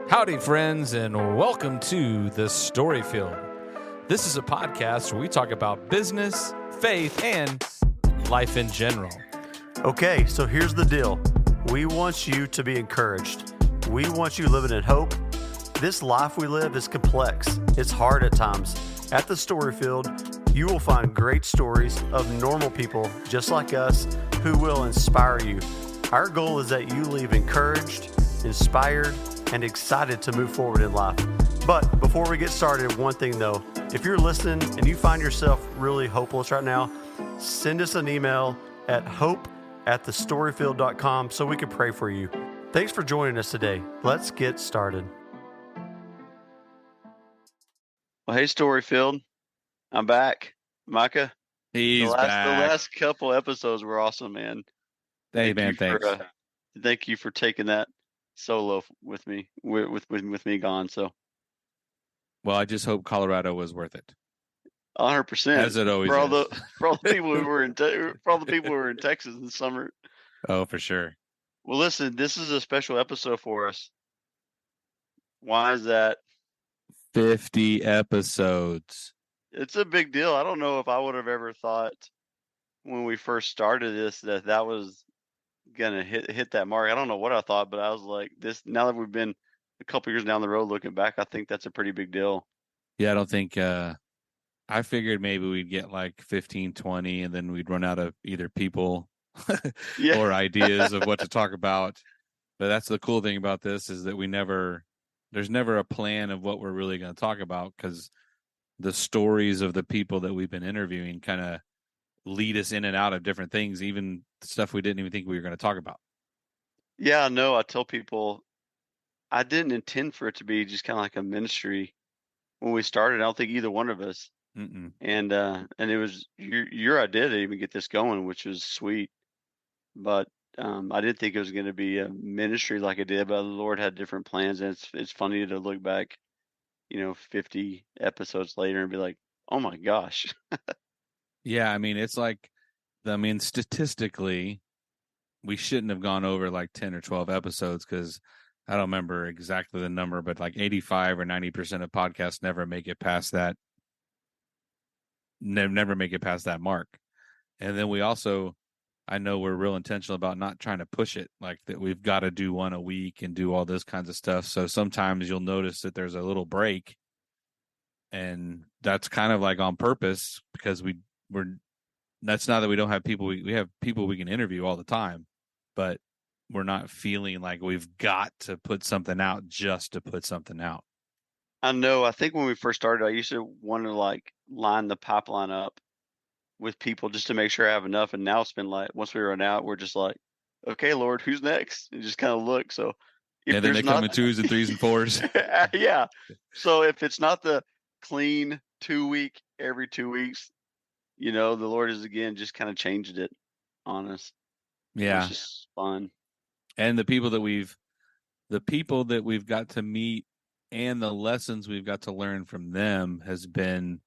Howdy, friends, and welcome to The Story Field. This is a podcast where we talk about business, faith, and life in general. Okay, so here's the deal. We want you to be encouraged. We want you living in hope. This life we live is complex. It's hard at times. At The Story Field, you will find great stories of normal people just like us who will inspire you. Our goal is that you leave encouraged, inspired, and excited to move forward in life. But before we get started, one thing though, if you're listening and you find yourself really hopeless right now, send us an email at hope@thestoryfield.com so we can pray for you. Thanks for joining us today. Let's get started. Well, hey, Storyfield. I'm back. Micah, He's the back. last couple episodes were awesome, man. Hey, man, thanks. Thank you for taking that solo with me, with me gone. So, Well, I just hope Colorado was worth it. 100%. As it always for all is. for all the people who were for all the people who were in Texas in the summer. Oh, for sure. Well, listen, this is a special episode for us. Why is that? 50 episodes. It's a big deal. I don't know if I would have ever thought when we first started this that was gonna hit that mark. I don't know what I thought, but I was like, this now that we've been a couple years down the road looking back, I think that's a pretty big deal. Yeah, I don't think I figured maybe we'd get like 15, 20, and then we'd run out of either people Yeah. or ideas of what to talk about. But that's the cool thing about this is that there's never a plan of what we're really going to talk about, because the stories of the people that we've been interviewing kind of lead us in and out of different things, even stuff we didn't even think we were going to talk about. Yeah, no, I tell people I didn't intend for it to be just kind of like a ministry when we started. I don't think either one of us. Mm-mm. And it was your idea to even get this going, which was sweet. But I didn't think it was going to be a ministry like it did. But the Lord had different plans, and it's funny to look back, 50 episodes later and be like, oh my gosh. Yeah, I mean, it's like, statistically, we shouldn't have gone over like 10 or 12 episodes, because I don't remember exactly the number, but like 85 or 90% of podcasts never make it past that. Never make it past that mark. And then we also, I know we're real intentional about not trying to push it, like that we've got to do one a week and do all this kinds of stuff. So sometimes you'll notice that there's a little break, and that's kind of like on purpose, because that's not that we don't have people. We have people we can interview all the time, but we're not feeling like we've got to put something out just to put something out. I know. I think when we first started, I used to want to like line the pipeline up with people just to make sure I have enough. And now it's been like, once we run out, we're just like, okay, Lord, who's next? And just kind of look. So if then they come in 2s and 3s and 4s. Yeah. So if it's not the clean 2 week every 2 weeks, the Lord has again just kind of changed it on us. Yeah. Which is fun. And the people that we've got to meet and the lessons we've got to learn from them has been,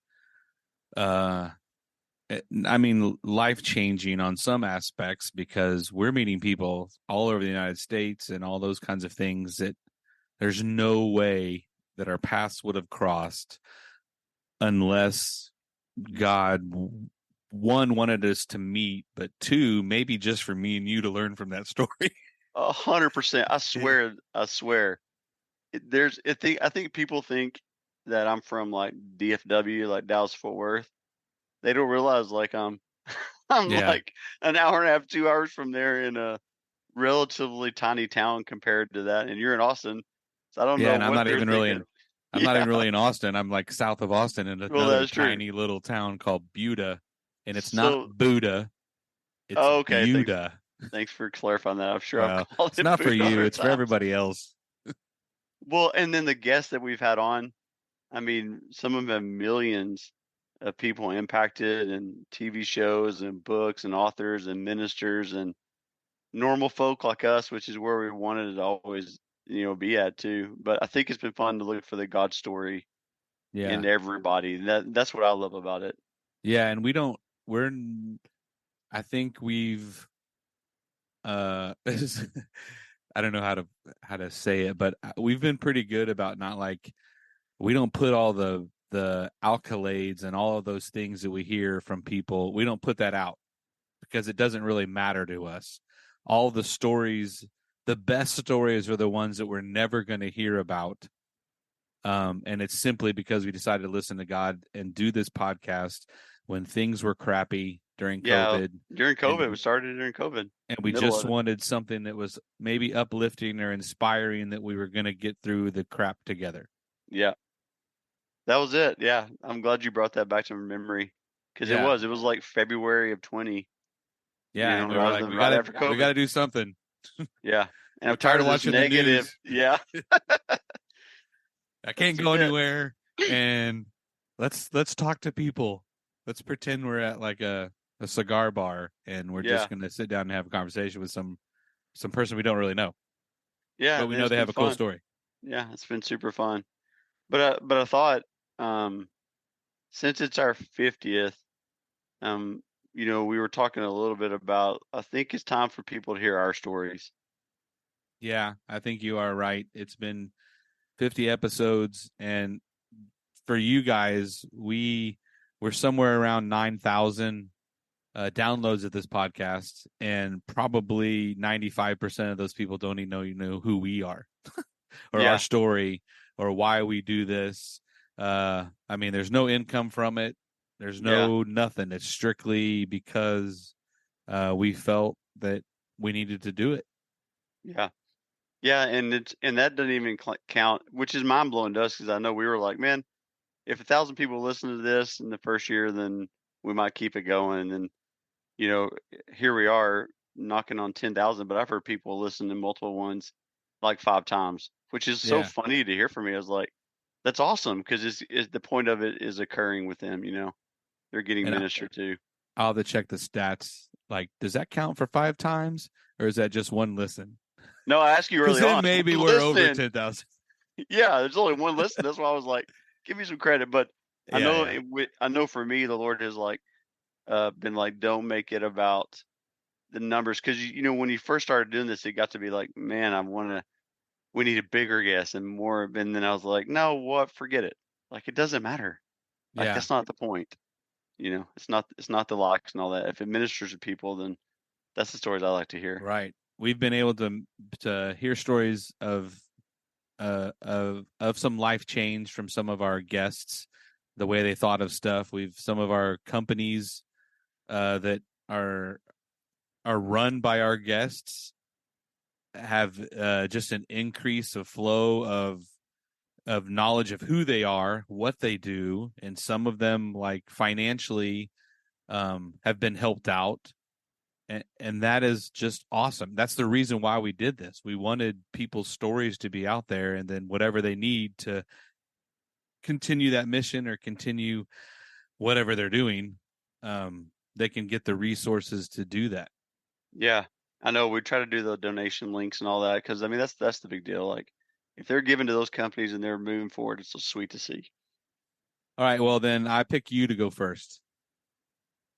life-changing on some aspects, because we're meeting people all over the United States and all those kinds of things that there's no way that our paths would have crossed unless God, one, wanted us to meet, but two, maybe just for me and you to learn from that story. 100%. I swear. I think people think that I'm from like DFW, like Dallas Fort Worth. They don't realize like I'm like an hour and a half, 2 hours from there in a relatively tiny town compared to that. And you're in Austin. So I don't know. And I'm not even really in Austin. I'm like south of Austin in another tiny little town called Buda. And it's not Buddha. It's okay. Buda. Thanks for clarifying that. I'm sure I've called it. It's not for you. It's for everybody else. Well, and then the guests that we've had on, I mean, some of them have millions of people impacted, and TV shows and books and authors and ministers and normal folk like us, which is where we wanted to always, be at too. But I think it's been fun to look for the God story in everybody. That's what I love about it. Yeah. And I think we've I don't know how to say it, but we've been pretty good about not like we don't put all the accolades and all of those things that we hear from people. We don't put that out because it doesn't really matter to us. All the stories, the best stories are the ones that we're never going to hear about. And it's simply because we decided to listen to God and do this podcast when things were crappy during Yeah, COVID. during COVID, we And started during COVID, we middle just of it. wanted something that was maybe uplifting or inspiring that we were going to get through the crap together. Yeah, that was it. Yeah, I'm glad you brought that back to memory because Yeah. it was like February of 20, Yeah. And we were rather like, than right after we COVID. got to do something. Yeah, and We're I'm tired tired of of this watching the negative. news. Yeah, I can't that's go it. anywhere. And let's talk to people. Let's pretend we're at like a cigar bar and we're just Yeah, going to sit down and have a conversation with some person we don't really know, yeah, but and we know it's they been have a cool fun. story. Yeah, it's been super fun. But I thought, um, since it's our 50th, um, we were talking a little bit about. I think it's time for people to hear our stories. Yeah, I think you are right. It's been 50 episodes, and for you guys, we're somewhere around 9,000 downloads of this podcast, and probably 95% of those people don't even know who we are or our Yeah, story or why we do this. I mean, there's no income from it. There's yeah, no nothing. It's strictly because we felt that we needed to do it. yeah. Yeah, and that doesn't even count, which is mind blowing to us because I know we were like, man, if 1,000 people listen to this in the first year, then we might keep it going. And you know, here we are knocking on 10,000. But I've heard people listen to multiple ones like 5 times, which is so Yeah. funny to hear from me. I was like, that's awesome because it's the point of it is occurring with them. They're getting And ministered to. I'll have to check the stats. Like, does that count for 5 times or is that just one listen? No, I asked you Because early then on. maybe we're over Listen, 10,000. yeah, there's only one listen. That's why I was like, give me some credit. But I Yeah. know, Yeah. I know for me, the Lord has like been like, don't make it about the numbers because when you first started doing this, it got to be like, man, we need a bigger guess and more. And then I was like, no, what? Forget it. Like it doesn't matter. Like Yeah. that's not the point. It's not the likes and all that. If it ministers to people, then that's the stories I like to hear. Right. We've been able to hear stories of some life change from some of our guests, the way they thought of stuff. We've some of our companies that are run by our guests have just an increase of flow of knowledge of who they are, what they do, and some of them like financially have been helped out. And that is just awesome. That's the reason why we did this. We wanted people's stories to be out there, and then whatever they need to continue that mission or continue whatever they're doing, they can get the resources to do that. Yeah, I know. We try to do the donation links and all that because I mean that's the big deal. Like if they're giving to those companies and they're moving forward, it's so sweet to see. All right, well then I pick you to go first.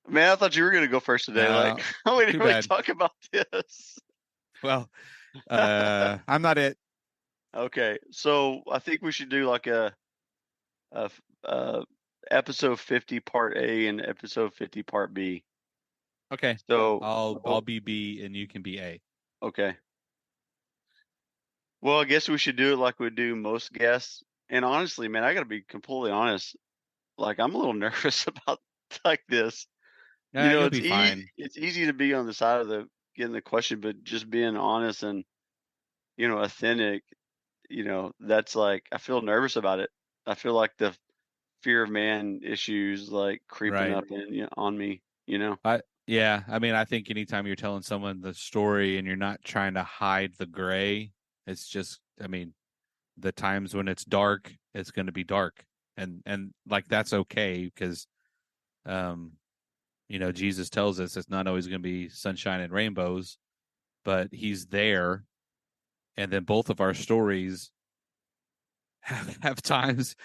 Man, I thought you were gonna go first today. Like No, we didn't too really bad. talk about this. Well, I'm not it. Okay, so I think we should do like a f- uh, episode 50 part A and episode 50 part B. Okay, So, I'll be B and you can be A. okay. Well, I guess we should do it like we do most guests. And honestly, man, I got to be completely honest. Like I'm a little nervous about like this. Yeah, you'll It's be easy. fine. It's easy to be on the side of the getting the question, but just being honest and authentic. That's like I feel nervous about it. I feel like the fear of man issues like creeping Right. up on me. Yeah, I mean, I think anytime you're telling someone the story and you're not trying to hide the gray, it's just, I mean, the times when it's dark, it's going to be dark, and like that's okay because, um, Jesus tells us it's not always going to be sunshine and rainbows, but He's there, and then both of our stories have times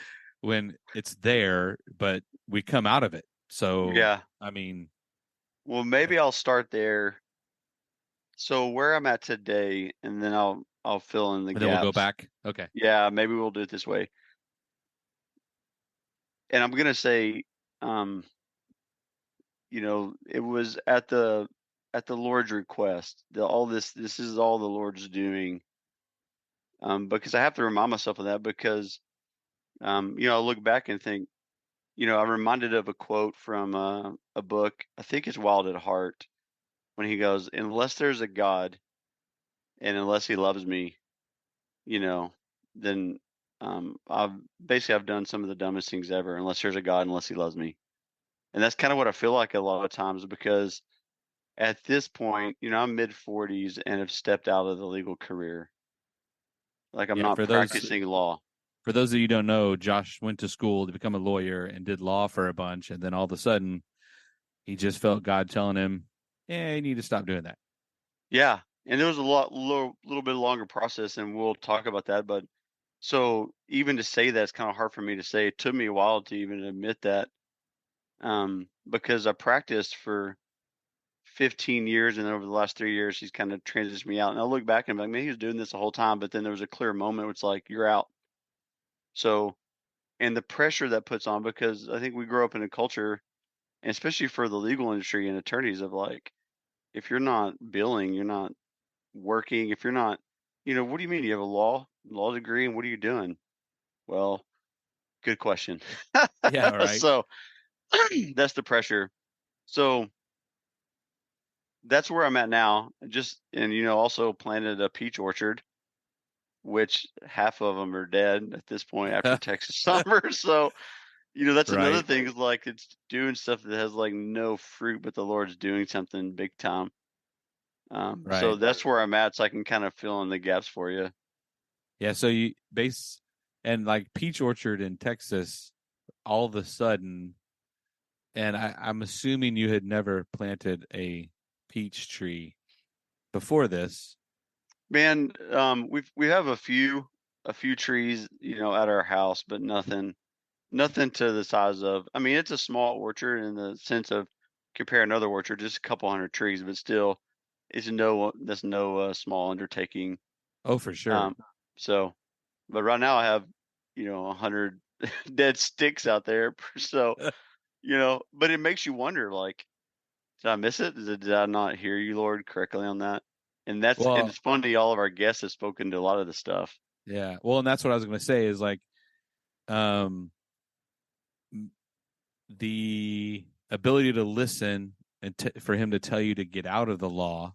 when it's there, but we come out of it. So, Yeah. I mean, Well, maybe I'll start there So where I'm at today, and then I'll fill in the And then we'll go gaps. back. Okay. Yeah, maybe we'll do it this way. And I'm gonna say, um, it was at the Lord's request. All this is all the Lord's doing. Because I have to remind myself of that because I look back and think, I'm reminded of a quote from a book. I think it's Wild at Heart when he goes, "Unless there's a God and unless He loves me, you know, then I've done some of the dumbest things ever. Unless there's a God, unless He loves me." And that's kind of what I feel like a lot of times because at this point, I'm mid 40s and have stepped out of the legal career. Like I'm Yeah. not practicing law. For those of you who don't know, Josh went to school to become a lawyer and did law for a bunch. And then all of a sudden he just felt God telling him, yeah, you need to stop doing that. Yeah, and there was a little bit longer process, and we'll talk about that. But so even to say that, it's kind of hard for me to say. It took me a while to even admit that, because I practiced for 15 years, and over the last 3 years, he's kind of transitioned me out. And I look back and I'm like, man, he was doing this the whole time. But then there was a clear moment where it's like, you're out. So, and the pressure that puts on, because I think we grow up in a culture, and especially for the legal industry and attorneys, of like, if you're not billing, you're not working. If you're not, what do you mean? You have a law degree, and what are you doing? Well, good question. Yeah. All right. So that's the pressure. So that's where I'm at now. Just and also planted a peach orchard, which half of them are dead at this point after Texas summer. So that's another Right. thing, is like it's doing stuff that has like no fruit, but the Lord's doing something big time. So Right. that's where I'm at, so I can kind of fill in the gaps for you. Yeah. So you base and like peach orchard in Texas, all of a sudden, and I'm assuming you had never planted a peach tree before this. Man, we have a few trees, at our house, but nothing to the size of. I mean, it's a small orchard in the sense of compare another orchard, just a couple hundred trees, but still, that's no small undertaking. Oh, for sure. Um, so, but right now I have 100 dead sticks out there. So, but it makes you wonder, like, did I miss it? Did I not hear you, Lord, correctly on that? And Well, it's funny, all of our guests have spoken to a lot of the stuff. yeah. Well, and that's what I was going to say is like, um, the ability to listen and for him to tell you to get out of the law,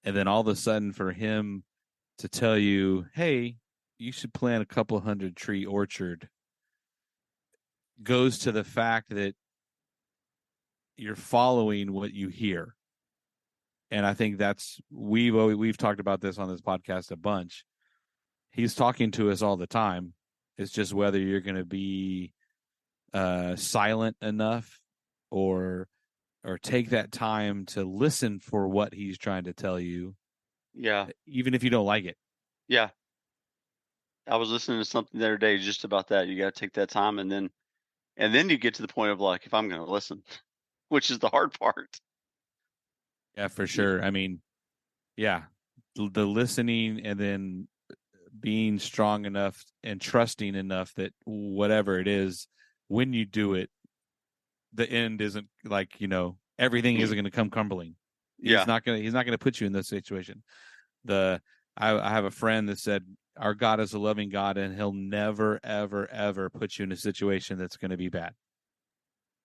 and then all of a sudden for him to tell you, hey, you should plant a couple hundred tree orchard, goes to the fact that you're following what you hear. And I think that's we've talked about this on this podcast a bunch. He's talking to us all the time. It's just whether you're going to be silent enough or take that time to listen for what he's trying to tell you, Yeah, even if you don't like it. yeah. I was listening to something the other day just about that. You got to take that time, and then you get to the point of like, if I'm going to listen, which is the hard part. Yeah, for Y- sure. I mean, yeah, the listening and then being strong enough and trusting enough that whatever it is, when you do it, the end isn't like, everything isn't going to come crumbling. Yeah, He's not going to put you in this situation. I have a friend that said our God is a loving God and he'll never, ever, ever put you in a situation that's going to be bad.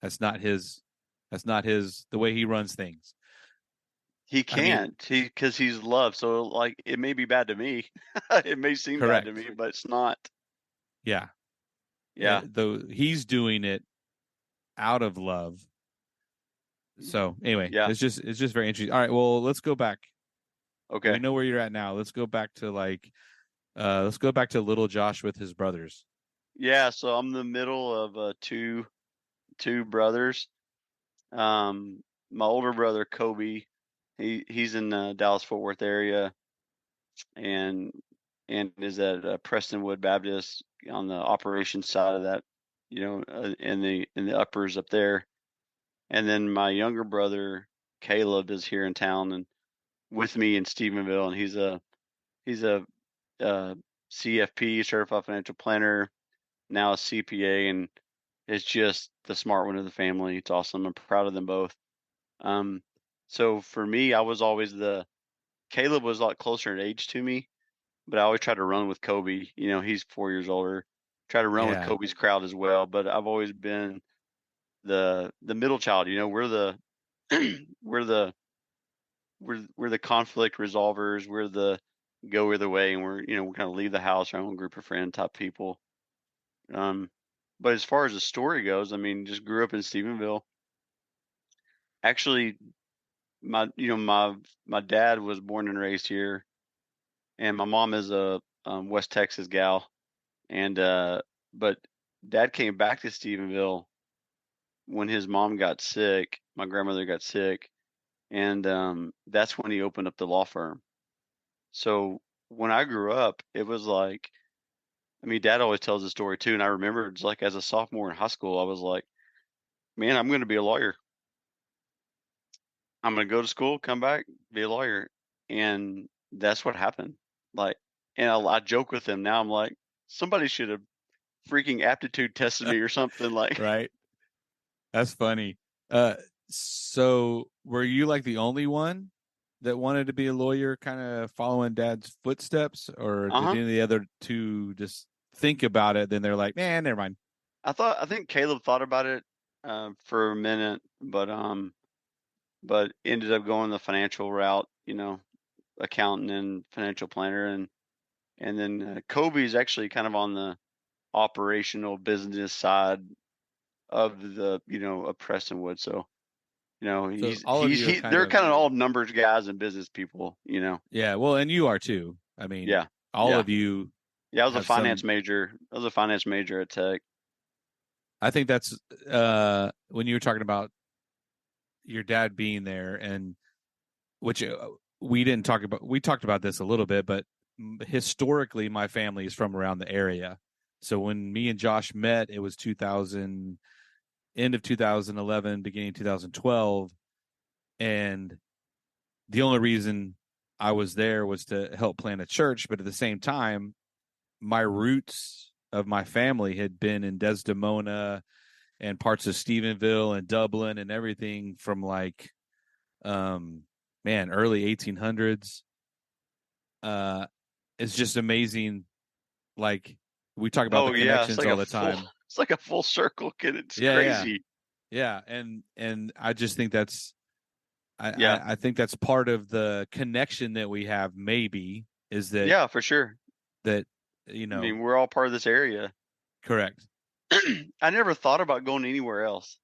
That's not his, the way he runs things. he I mean, can't. Because he's love. So like, it may be bad to me. It may seem bad to correct. me, but it's not. Yeah. Yeah. Though he's doing it out of love. So anyway, Yeah. it's just very interesting. All right. Well, let's go back. We Okay. know where you're at now. Let's go back to let's go back to little Josh with his brothers. Yeah. So I'm the middle of two brothers. My older brother Kobe, he's in the Dallas Fort Worth area, and is at Prestonwood Baptist on the operations side of that, in the uppers up there. And then my younger brother Caleb is here in town, with me in Stephenville, and he's a CFP, certified financial planner, now a CPA, and is just the smart one of the family. It's awesome. I'm proud of them both. Um, so for me, I was always Caleb was a lot closer in age to me, but I always try to run with Kobe. You know, he's 4 years older. Try to run with Yeah. Kobe's crowd as well. But I've always been the middle child. You know, we're the we're the we're the conflict resolvers. We're the go either way, and we're kind of leave the house, our own group of friend type people. Um, but as far as the story goes, I mean, just grew up in Stephenville. Actually, my dad was born and raised here, and my mom is a West Texas gal, and but dad came back to Stephenville when his mom got sick. My grandmother got sick, and that's when he opened up the law firm. So when I grew up, it was like, I mean, dad always tells the story too, and I remember it's like as a sophomore in high school, I was like, man, I'm going to be a lawyer. I'm going to go to school, come back, be a lawyer, and that's what happened. Like, and I joke with him now. I'm like, somebody should have freaking aptitude tested me or something. Like, Right. That's funny. Uh, so were you like the only one that wanted to be a lawyer, kind of following dad's footsteps, or uh did huh. any of the other two just think about it? Then they're like, man, never mind. I think Caleb thought about it for a minute, but ended up going the financial route. You know, accountant and financial planner, and then Kobe's actually kind of on the operational business side of of Prestonwood. So So all of you are kind they're of, kind of all numbers guys and business people. yeah. Well, and you are too. I mean, Yeah, all yeah, of you yeah. I was a have finance some. major. I was a finance major at Tech. I think that's when you were talking about your dad being there, and which we didn't talk about. We talked about this a little bit, but historically, my family is from around the area. So when me and Josh met, it was 2000, end of 2011, beginning 2012, and the only reason I was there was to help plant a church. But at the same time, my roots of my family had been in Desdemona and parts of Stephenville and Dublin and everything from like um early 1800s. uh it's just amazing, like we talk about the Oh yeah, it's connections like all a the full time. it's like a full circle, kid. It's Yeah, yeah, crazy. yeah. And I just think that's Yeah, I think that's part of the connection that we have, maybe, is that yeah, for sure. that you I know mean, we're all part of this area. correct. I never thought about going anywhere else.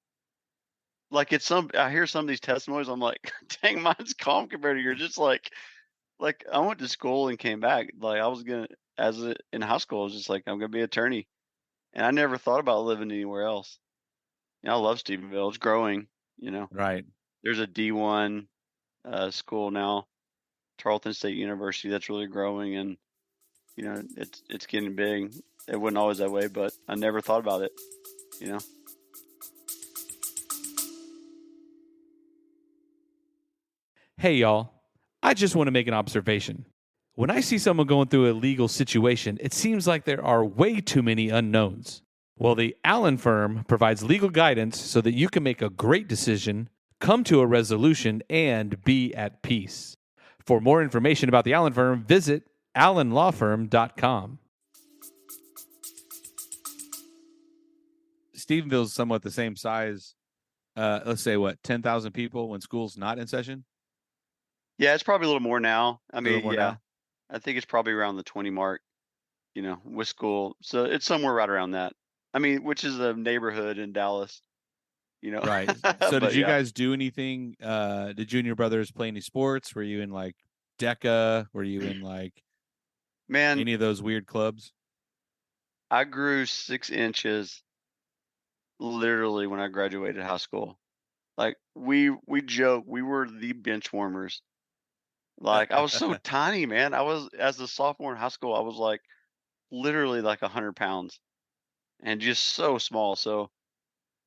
Like I hear some of these testimonies. I'm like, dang, mine's calm compared to yours. Just like I went to school and came back. Like I was gonna, in high school, I was just like, I'm gonna be an attorney, and I never thought about living anywhere else. I love Stephenville. It's growing. You know, Right. there's a D1 school now, Tarleton State University, that's really growing, and it's getting big. It wasn't always that way, but I never thought about it. You know. Hey, y'all. I just want to make an observation. When I see someone going through a legal situation, it seems like there are way too many unknowns. Well, the Allen firm provides legal guidance so that you can make a great decision, come to a resolution, and be at peace. For more information about the Allen firm, visit allenlawfirm.com. Stephenville's somewhat the same size. Let's say what, 10,000 people when school's not in session? Yeah, it's probably a little more now. I A little mean, more yeah, now? I think it's probably around the 20 mark. With school, so it's somewhere right around that. I mean, which is a neighborhood in Dallas. You know, Right. So did but you yeah, guys do anything? Did you and your brothers play any sports? Were you in like DECA? Were you in like man, any of those weird clubs? I grew 6 inches literally when I graduated high school. Like we joke we were the bench warmers. Like I was so tiny, man. I was as a sophomore in high school. I was like literally like 100 pounds and just so small. So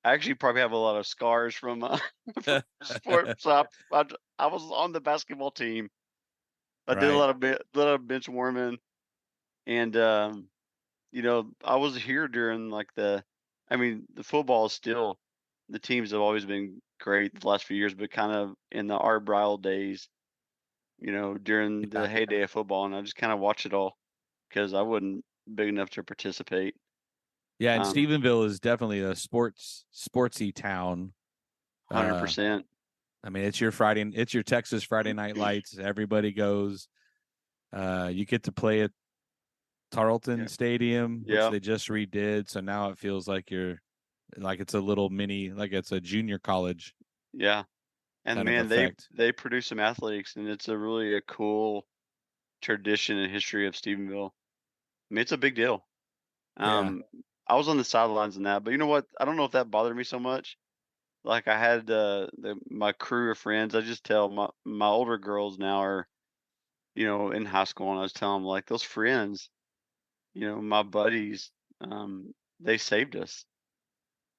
I actually probably have a lot of scars from from sport. So I was on the basketball team. I did a Right. lot of bench warming, and I was here during like I mean, the football is still the teams have always been great the last few years, but kind of in the Art Briles days, during the Yeah. heyday of football, and I just kind of watched it all because I wasn't big enough to participate. Yeah, and Um, Stephenville is definitely a sportsy town. Uh 100%. I mean, it's your Texas Friday night lights. Everybody goes. You get to play at Tarleton Yeah, Stadium, which yeah, they just redid, so now it feels like it's a little mini, like it's a junior college yeah. And kind of man, they effect. they produce some athletes, and it's a cool tradition and history of Stephenville. I mean, it's a big deal. Yeah. Um, I was on the sidelines in that, but you know what? I don't know if that bothered me so much. Like I had my crew of friends. I just tell my older girls now are in high school, and I was telling them like those friends, my buddies, they saved us.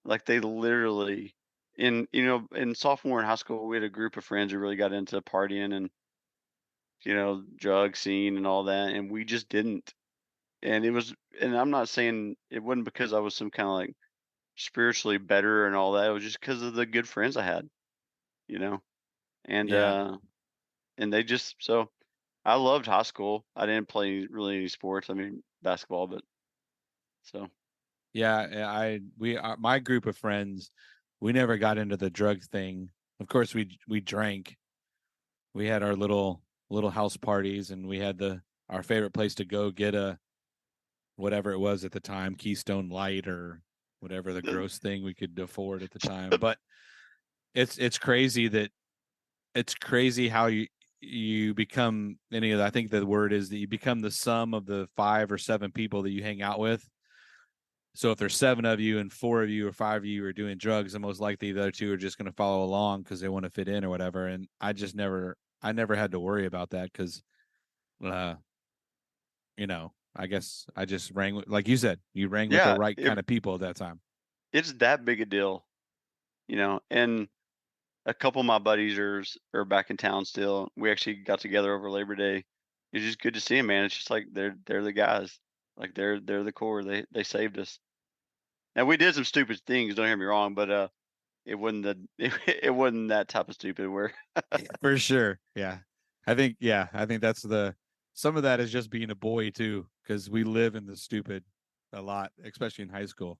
Like they literally in sophomore in high school, we had a group of friends who really got into partying and drug scene and all that, and we just didn't. And and I'm not saying it wasn't because I was some kind of like spiritually better and all that. It was just because of the good friends I had, you know. And Yeah. they just so I loved high school. I didn't play really any sports. I mean basketball, but so Yeah, my group of friends, we never got into the drug thing. Of course, we drank. We had our little house parties, and we had our favorite place to go get a whatever it was at the time, Keystone Light or whatever the the, gross thing we could afford at the time. But it's crazy that it's crazy how you become any of I think the word is that you become the sum of the 5 or 7 people that you hang out with. So if there's 7 of you and 4 of you or 5 of you are doing drugs, then most likely the other 2 are just going to follow along because they want to fit in or whatever. And I never had to worry about that because, uh, I guess I just rang with, like you said, you rang with the yeah, right kind of people at that time. it's that big a deal, And a couple of my buddies are back in town still. We actually got together over Labor Day. It's just good to see them, man. It's just like they're the guys. Like they're the core. They saved us. Now we did some stupid things. Don't hear me wrong, but it wasn't it wasn't that type of stupid. Where For sure. Yeah. I think that's some of that is just being a boy too, because we live in the stupid a lot, especially in high school.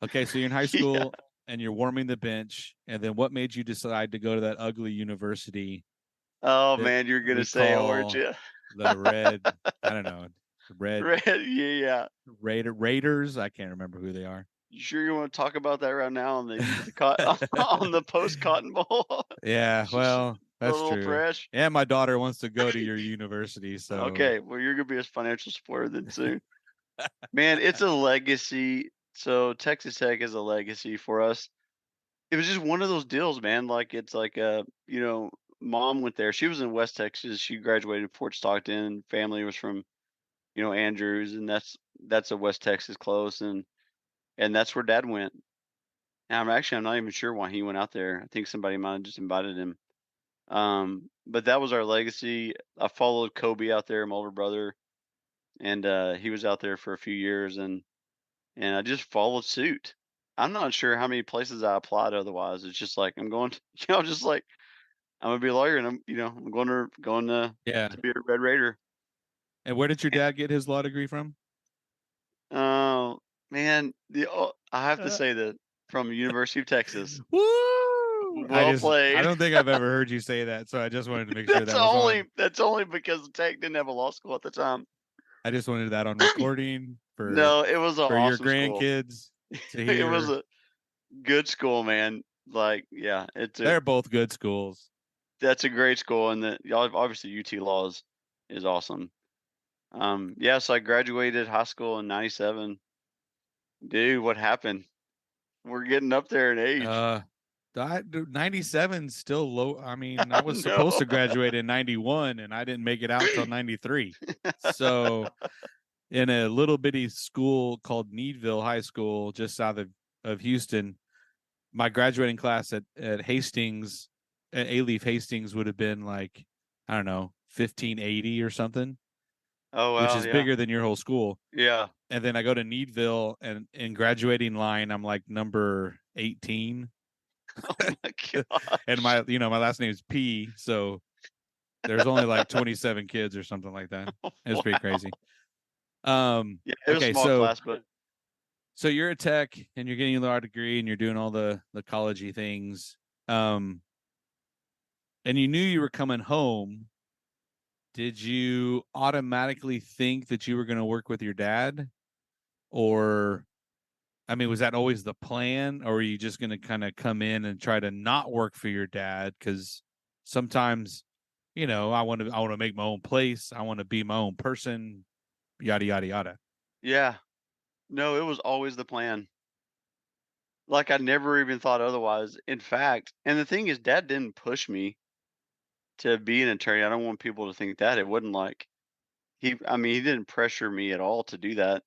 Okay, so you're in high yeah. school and you're warming the bench, and then what made you decide to go to that ugly university Oh that man, you're gonna we say it, weren't call you? the red? I don't know, red Red, yeah. Raiders. I can't remember who they are. You sure you want to talk about that right now on the on the post Cotton Bowl? Yeah, Just well, a that's little true. fresh. And my daughter wants to go to your university, so Okay, well, you're gonna be a financial supporter then soon. Man, it's a legacy. So Texas Tech is a legacy for us. It was just one of those deals, man. Like it's like mom went there. She was in West Texas. She graduated Fort Stockton. Family was from Andrews, and that's a West Texas close, and that's where Dad went. And I'm not even sure why he went out there. I think somebody might have just invited him. But that was our legacy. I followed Kobe out there, my older brother, and he was out there for a few years, and I just followed suit. I'm not sure how many places I applied otherwise. It's just like I'm going to, just like I'm gonna be a lawyer, and I'm yeah. to be a Red Raider. And where did your dad get his law degree from? Oh man, I have to Uh, say that from University of Texas. Woo! Well I played. don't think I've ever heard you say that, so I just wanted to make sure that was on. That's only because Tech didn't have a law school at the time. I just wanted that on recording No, it was an for your awesome school. grandkids to It was hear. a good school, man. Like, yeah, They're both good schools. that's a great school, and obviously UT Law is awesome. Yeah, so I graduated high school in '97. Dude, what happened? We're getting up there in age. Uh 97 still low. I mean, I I was know. supposed to graduate in 91 and I didn't make it out till 93. So in a little bitty school called Needville High School, just south of Houston, my graduating class at Hastings, at A-Leaf Hastings would have been like, I don't know, 1580 or something, Oh which well, is yeah, bigger than your whole school. yeah. And then I go to Needville, and in graduating line, I'm like number 18. Oh my And gosh. my last name is P, so there's only like 27 kids or something like that. It was pretty Wow. crazy. Yeah, it was a Okay, small class, but so you're a tech and you're getting your law degree and you're doing all the collegey things. Um, and you knew you were coming home. Did you automatically think that you were going to work with your dad? Or, I mean, was that always the plan? Or were you just going to kind of come in and try to not work for your dad? Because sometimes, I want to make my own place. I want to be my own person, yada, yada, yada. yeah. No, it was always the plan. Like I never even thought otherwise. In fact, and the thing is, Dad didn't push me to be an attorney. I don't want people to think that. It wasn't like I mean, he didn't pressure me at all to do that.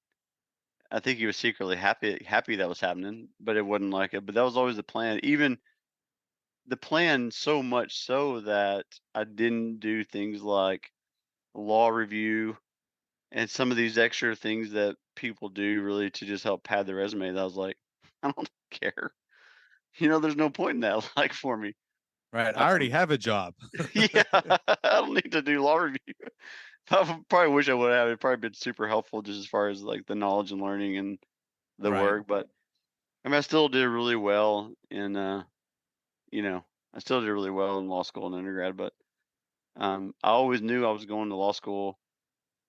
I think he was secretly happy that was happening, but it wasn't like it. But that was always the plan. Even the plan so much so that I didn't do things like law review and some of these extra things that people do really to just help pad their resume. That I was like, I don't care. There's no point in that, like, for me. Right. I already Um, have a job. yeah, I don't need to do law review. I probably wish I would have. It'd probably been super helpful just as far as like the knowledge and learning and the Right. work. But I mean, I still did really well in, you know, I still did really well in law school and undergrad. But I always knew I was going to law school.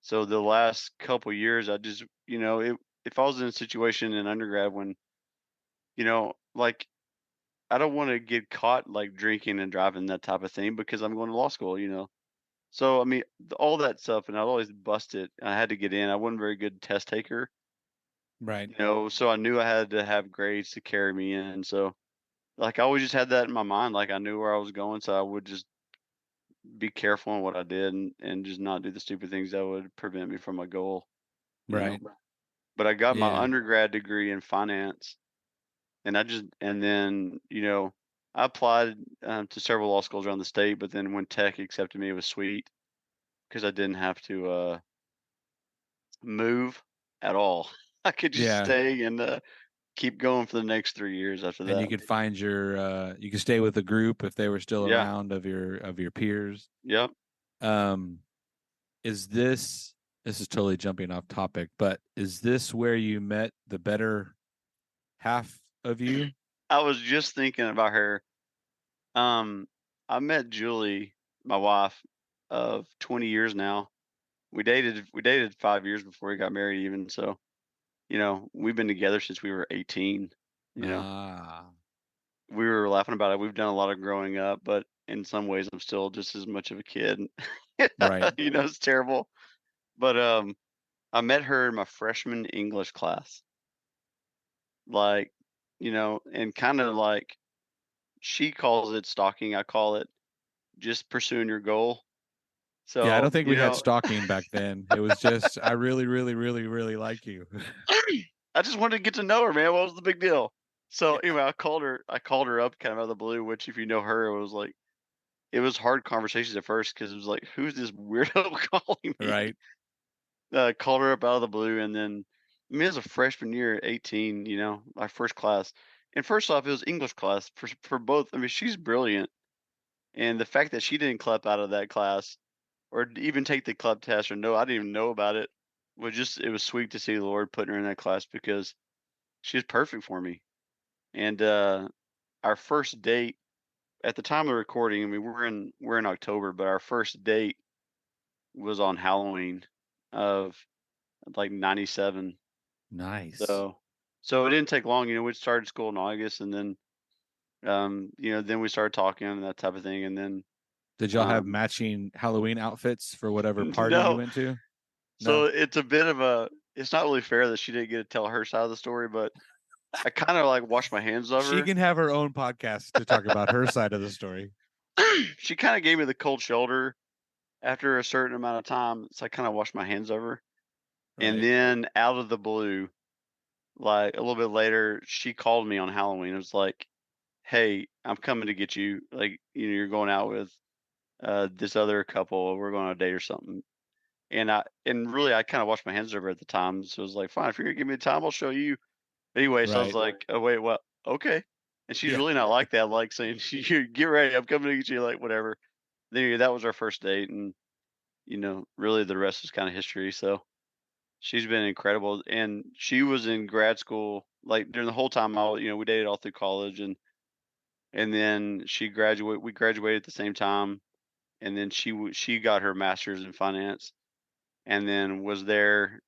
So the last couple years, I just, if I was in a situation in undergrad when, like I don't want to get caught like drinking and driving that type of thing because I'm going to law school. So I mean, all that stuff, and I'd always bust it. I had to get in. I wasn't a very good test taker, Right. so I knew I had to have grades to carry me in. So like I always just had that in my mind. Like I knew where I was going, so I would just be careful in what I did and just not do the stupid things that would prevent me from my goal. You know. Right. But I got my Yeah. undergrad degree in finance, and then I applied to several law schools around the state. But then when Tech accepted me, it was sweet because I didn't have to move at all. I could just Yeah. stay and keep going for the next 3 years after And you that. could find you could stay with the group if they were still Yeah. around of your peers. Yep. Um, is this is totally jumping off topic, but is this where you met the better half of you? I was just thinking about her. Um, I met Julie, my wife of 20 years now. We dated 5 years before we got married even. So, we've been together since we were 18. You know, Ah, we were laughing about it. We've done a lot of growing up, but in some ways I'm still just as much of a kid. right. It's terrible. But I met her in my freshman English class. Like, and kind of like she calls it stalking, I call it just pursuing your goal. Yeah, I don't So, think we had stalking back then. It was just I really, really, really, really like you. I just wanted to get to know her, man. What was the big deal? So Yeah. anyway, I called her up kind of out of the blue, which if you know her, it was hard conversations at first because it was like, who's this weirdo calling me? Right. Called her up out of the blue, and then I mean, it was a freshman year at 18, my first class. And first off, it was English class for both. I mean, she's brilliant, and the fact that she didn't clap out of that class or even take the club test or no, I didn't even know about it. It was sweet to see the Lord putting her in that class because she was perfect for me. And our first date at the time of recording, I mean, we're in October, but our first date was on Halloween of like '97. Nice. So it didn't take long. We started school in August, and then then we started talking and that type of thing, and then Did y'all have um, matching Halloween outfits for whatever party you no. went to? So No. it's a bit of a. It's not really fair that she didn't get to tell her side of the story, but I kind of like washed my hands of She her. can have her own podcast to talk about her side of the story. She kind of gave me the cold shoulder after a certain amount of time, so I kind of washed my hands of her. And Right. then out of the blue, like a little bit later, she called me on Halloween. It was like, "Hey, I'm coming to get you. Like, you're going out with this other couple, we're going on a date or something. And really, I kind of washed my hands over at the time. So I was like, fine, if you're gonna give me the time, I'll show you. Anyway, so I was Right. like, oh wait, what? Okay. And she's Yeah. really not like that, like saying, you get ready, I'm coming to get you, like whatever. Then that was our first date, and really the rest is kind of history. So she's been incredible, and she was in grad school like during the whole time. We dated all through college, and then we graduated at the same time, and then she got her master's in finance, and then was there,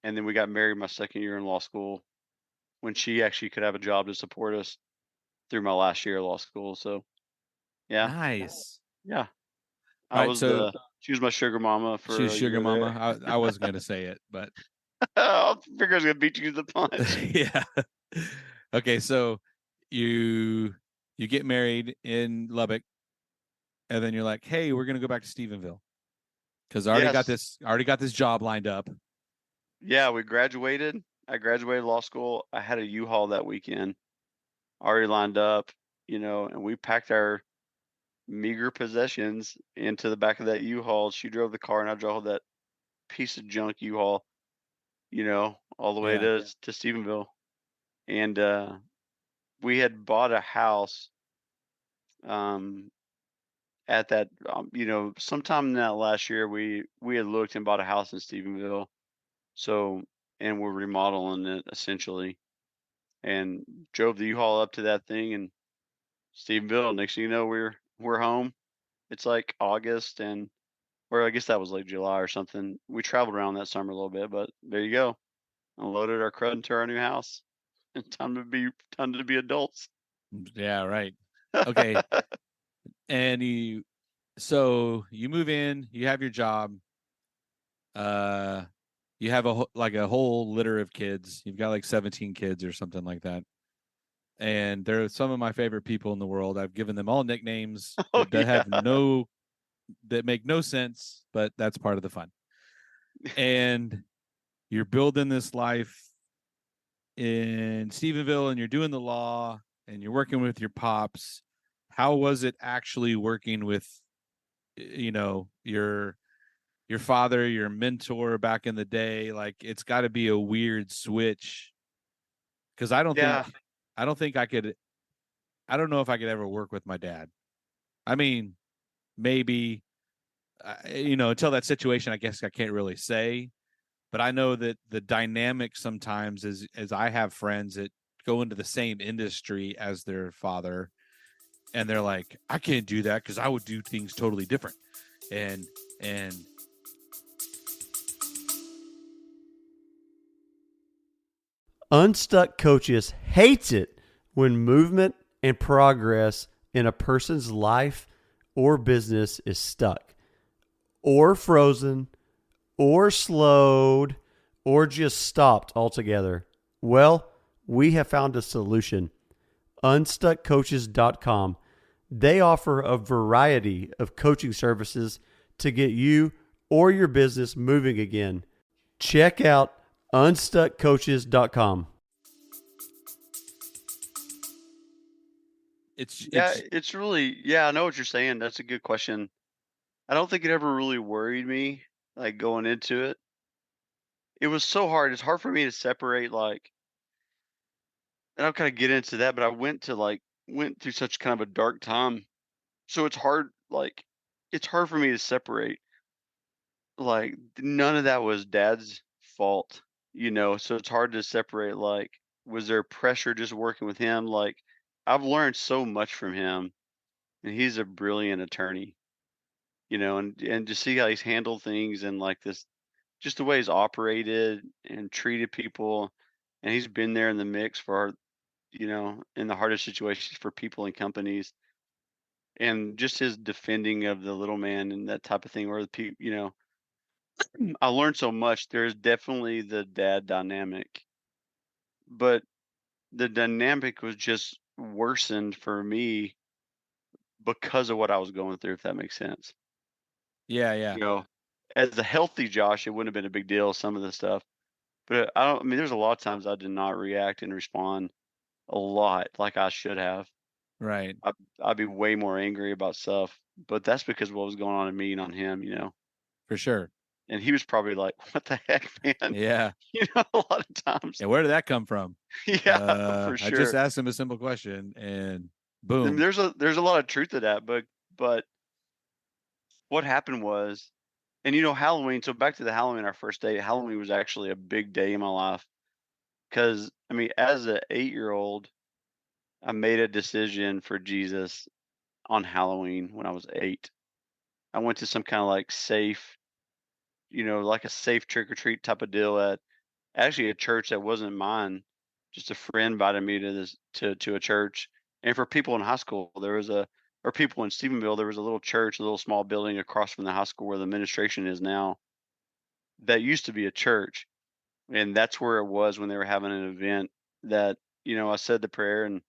and then we got married my second year in law school when she actually could have a job to support us through my last year of law school. So yeah, Nice. yeah, I Right. was So the she was my sugar mama she's for a sugar year there. mama. I wasn't going to say it, but I figured I was gonna beat you to the punch. yeah. Okay. So you you get married in Lubbock, and then you're like, hey, we're going to go back to Stephenville because Yes, I already got this job lined up. yeah, we graduated. I graduated law school. I had a U-Haul that weekend already lined up, and we packed our meager possessions into the back of that U-Haul. She drove the car, and I drove that piece of junk U-Haul, all the way Yeah. to Stephenville. And we had bought a house um, at that, sometime in that last year. We had looked and bought a house in Stephenville. So, and we're remodeling it essentially, and drove the U-Haul up to that thing in Stephenville. Next thing you know, we're home. It's like August, or I guess that was like July or something. We traveled around that summer a little bit, but there you go. Unloaded our crud into our new house. Time to be adults. Yeah. Right. Okay. And so you move in, you have your job, uh, you have like a whole litter of kids. You've got like 17 kids or something like that. And they're some of my favorite people in the world. I've given them all nicknames Oh that yeah, that make no sense, but that's part of the fun. And you're building this life in Stephenville and you're doing the law and you're working with your pops. How was it actually working with your father, your mentor back in the day? Like it's got to be a weird switch because yeah, I don't think I could I don't know if I could ever work with my dad. I mean, maybe until that situation, I guess I can't really say. But I know that the dynamic sometimes is as I have friends that go into the same industry as their father, and they're like, I can't do that because I would do things totally different. And and Unstuck Coaches hates it when movement and progress in a person's life or business is stuck, or frozen, or slowed, or just stopped altogether. Well, we have found a solution. Unstuckcoaches.com. They offer a variety of coaching services to get you or your business moving again. Check out unstuckcoaches.com. yeah. it's It's really, yeah. I know what you're saying. That's a good question. I don't think it ever really worried me, like going into it. It was so hard. It's hard for me to separate, like, and I'll kind of get into that. But I went through such kind of a dark time, so it's hard. Like, it's hard for me to separate. Like, none of that was Dad's fault, So it's hard to separate. Like, was there pressure just working with him? Like, I've learned so much from him, and he's a brilliant attorney. And to see how he's handled things, and like this, just the way he's operated and treated people, and he's been there in the mix for, in the hardest situations for people and companies, and just his defending of the little man and that type of thing, or the people, I learned so much. There's definitely the dad dynamic, but the dynamic was just worsened for me because of what I was going through, if that makes sense. yeah, yeah. You know, as a healthy Josh, it wouldn't have been a big deal, some of the stuff. But I mean, there's a lot of times I did not react and respond a lot like I should have. Right. I'd be way more angry about stuff, but that's because of what was going on in me and on him, For sure. and he was probably like, "What the heck, man?" Yeah. A lot of times. Yeah. Where did that come from? Yeah, for I just sure. asked him a simple question and I mean, boom. there's a lot of truth to that, but what happened was, and Halloween. So back to the Halloween, our first day. Halloween was actually a big day in my life because I mean, as an 8-year-old, I made a decision for Jesus on Halloween when I was 8. I went to some kind of like safe, like a safe trick or treat type of deal at actually a church that wasn't mine. Just a friend invited me to this to a church. And for people in high school, there was a or people in Stephenville, there was a little church, a little small building across from the high school where the administration is now. That used to be a church, and that's where it was when they were having an event that, I said the prayer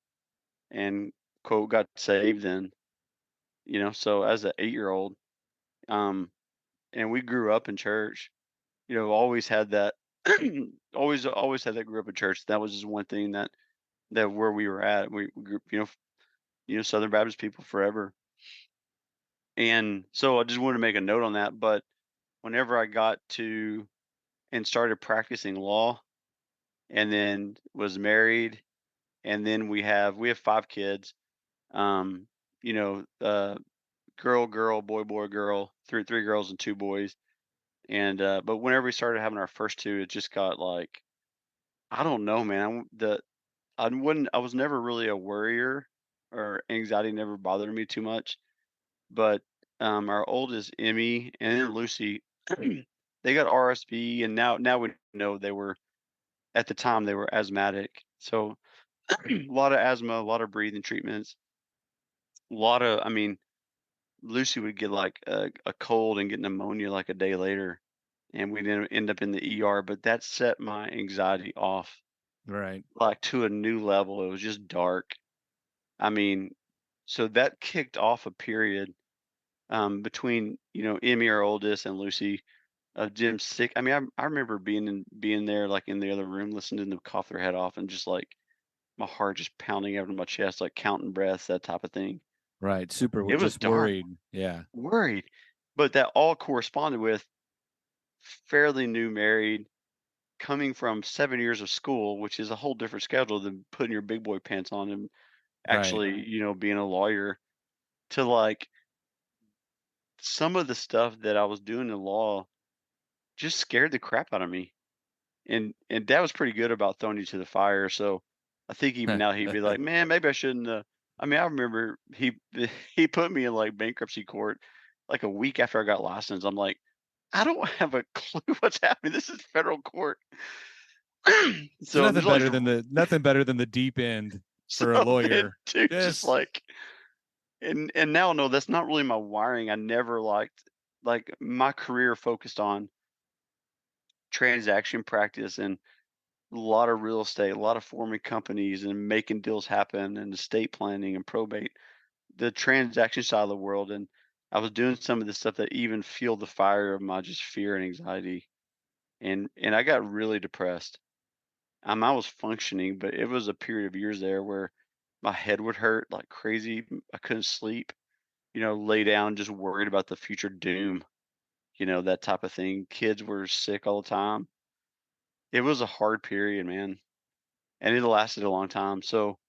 and quote got saved then, so as an 8-year-old, um and we grew up in church, always had that always had that grew up in church. That was just one thing that where we were at. We grew, Southern Baptist people forever. And so I just wanted to make a note on that. But whenever I got to and started practicing law and then was married, and then we have 5 kids. Um, girl, girl, boy, boy, girl, three girls and 2 boys. And but whenever we started having our first two, it just got like, I don't know, man. I was never really a worrier, or anxiety never bothered me too much. But our oldest Emmy and then Lucy, they got RSV, and now we know they were, at the time they were asthmatic. So a lot of asthma, a lot of breathing treatments, a lot of, I mean, Lucy would get like a cold and get pneumonia like a day later, and we'd end up in the ER. But that set my anxiety off Right. like to a new level. It was just dark. I mean, so that kicked off a period between Emmy, our oldest, and Lucy, of Jim sick. I mean, I remember being there like in the other room, listening to them cough their head off, and just like my heart just pounding out of my chest, like counting breaths, that type of thing. Right. Super It was just dark, worried. Yeah. worried, but that all corresponded with fairly new married, coming from 7 years of school, which is a whole different schedule than putting your big boy pants on and Right. actually, being a lawyer, to like some of the stuff that I was doing in law just scared the crap out of me. And Dad was pretty good about throwing you to the fire. So I think even now he'd be like, "Man, maybe I shouldn't." I mean, I remember he he put me in like bankruptcy court like a week after I got licensed. I'm like, I don't have a clue what's happening. This is federal court. So So there's all these, nothing better than the deep end so for a then, lawyer. dude, just Just like, and now no, that's not really my wiring. I never liked, like, my career focused on transaction practice and a lot of real estate, a lot of forming companies and making deals happen and estate planning and probate, the transaction side of the world. And I was doing some of the stuff that even fueled the fire of my just fear and anxiety. And I got really depressed. I was functioning, but it was a period of years there where my head would hurt like crazy. I couldn't sleep, lay down just worried about the future doom, that type of thing. Kids were sick all the time. It was a hard period, man. And it lasted a long time. So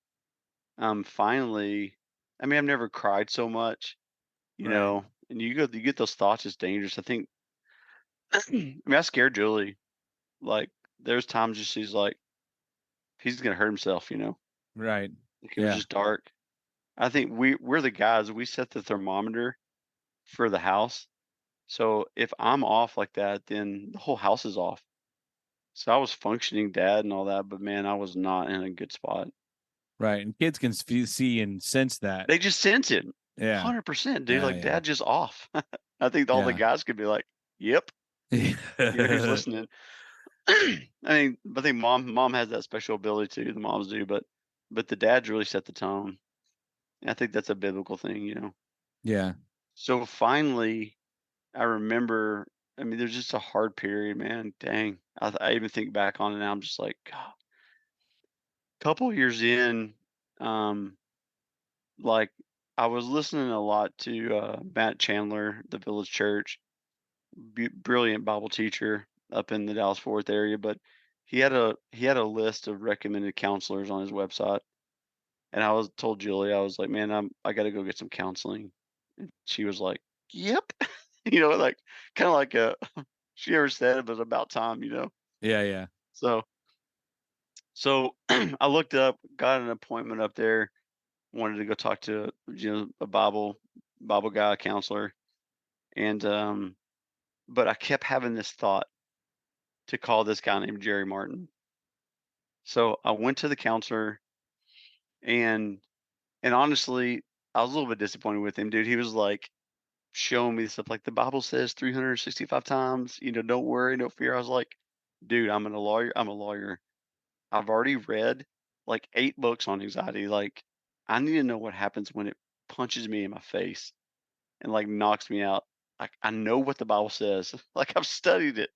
finally, I mean, I've never cried so much, right. and you get those thoughts. It's dangerous. I think, I mean, I scared Julie. Like, there's times just she's like, he's gonna hurt himself, Right. like it was Yeah. just dark. I think we're the guys, we set the thermometer for the house. So if I'm off like that, then the whole house is off. So I was functioning dad and all that, but man, I was not in a good spot. Right. And kids can see and sense that. They just sense it. Yeah. 100%, dude. Yeah. Like, Yeah. dad just off. I think all the Yeah. guys could be like, "Yep." Who's listening? I mean, I think mom has that special ability too. The moms do, but the dads really set the tone. And I think that's a biblical thing. Yeah. So finally, I remember. I mean, there's just a hard period, man. Dang, I even think back on it now. I'm just like, God. Couple years in, um, like I was listening a lot to Matt Chandler, the Village Church, brilliant Bible teacher up in the Dallas Fort Worth area, but he had a list of recommended counselors on his website, and I was told Julie, I was like, man, I got to go get some counseling, and she was like, yep, like kind of like a she ever said it was about time, Yeah, yeah. so so I looked up, got an appointment up there, wanted to go talk to a Bible guy, counselor, and but I kept having this thought to call this guy named Jerry Martin. So I went to the counselor, and honestly, I was a little bit disappointed with him, dude. He was like showing me stuff like the Bible says 365 times, don't worry, no fear. I was like, dude, I'm a lawyer. I've already read like 8 books on anxiety. Like, I need to know what happens when it punches me in my face and like knocks me out. Like, I know what the Bible says. Like, I've studied it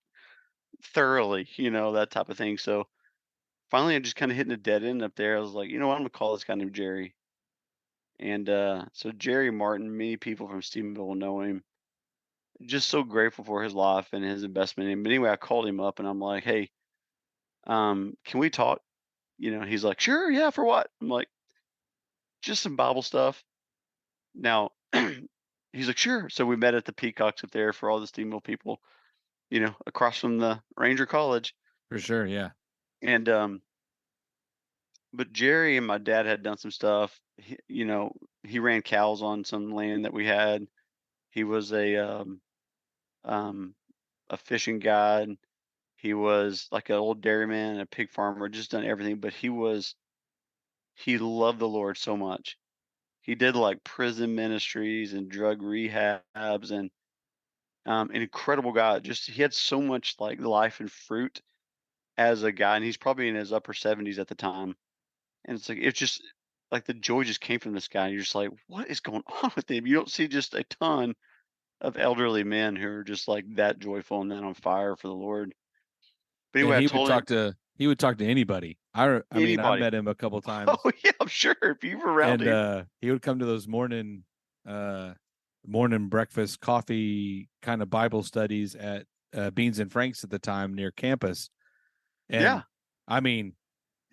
thoroughly, that type of thing. So finally, I just kind of hitting a dead end up there. I was like, you know what? I'm gonna call this guy named Jerry. And so Jerry Martin, many people from Stephenville will know him. Just so grateful for his life and his investment in him. But anyway, I called him up and I'm like, hey, can we talk? He's like, sure, yeah, for what? I'm like, just some Bible stuff. Now, he's like, sure. So we met at the Peacocks up there for all the Stephenville people, across from the Ranger College. For sure, yeah. And but Jerry and my dad had done some stuff. He ran cows on some land that we had. He was um, a fishing guide. He was like an old dairyman, a pig farmer, just done everything. But he loved the Lord so much. He did like prison ministries and drug rehabs and an incredible guy. Just he had so much like life and fruit as a guy, and he's probably in his upper 70s at the time. And it's just like the joy just came from this guy. And you're just like, what is going on with him? You don't see just a ton of elderly men who are just like that joyful and that on fire for the Lord. But And anyway, I told him he would talk to anybody. I mean, I've anybody. met him a couple Oh times, yeah, I'm sure if you were around and him. he would come to those uh morning breakfast coffee kind of Bible studies at Beans and Franks at the time near campus. Yeah. And I mean,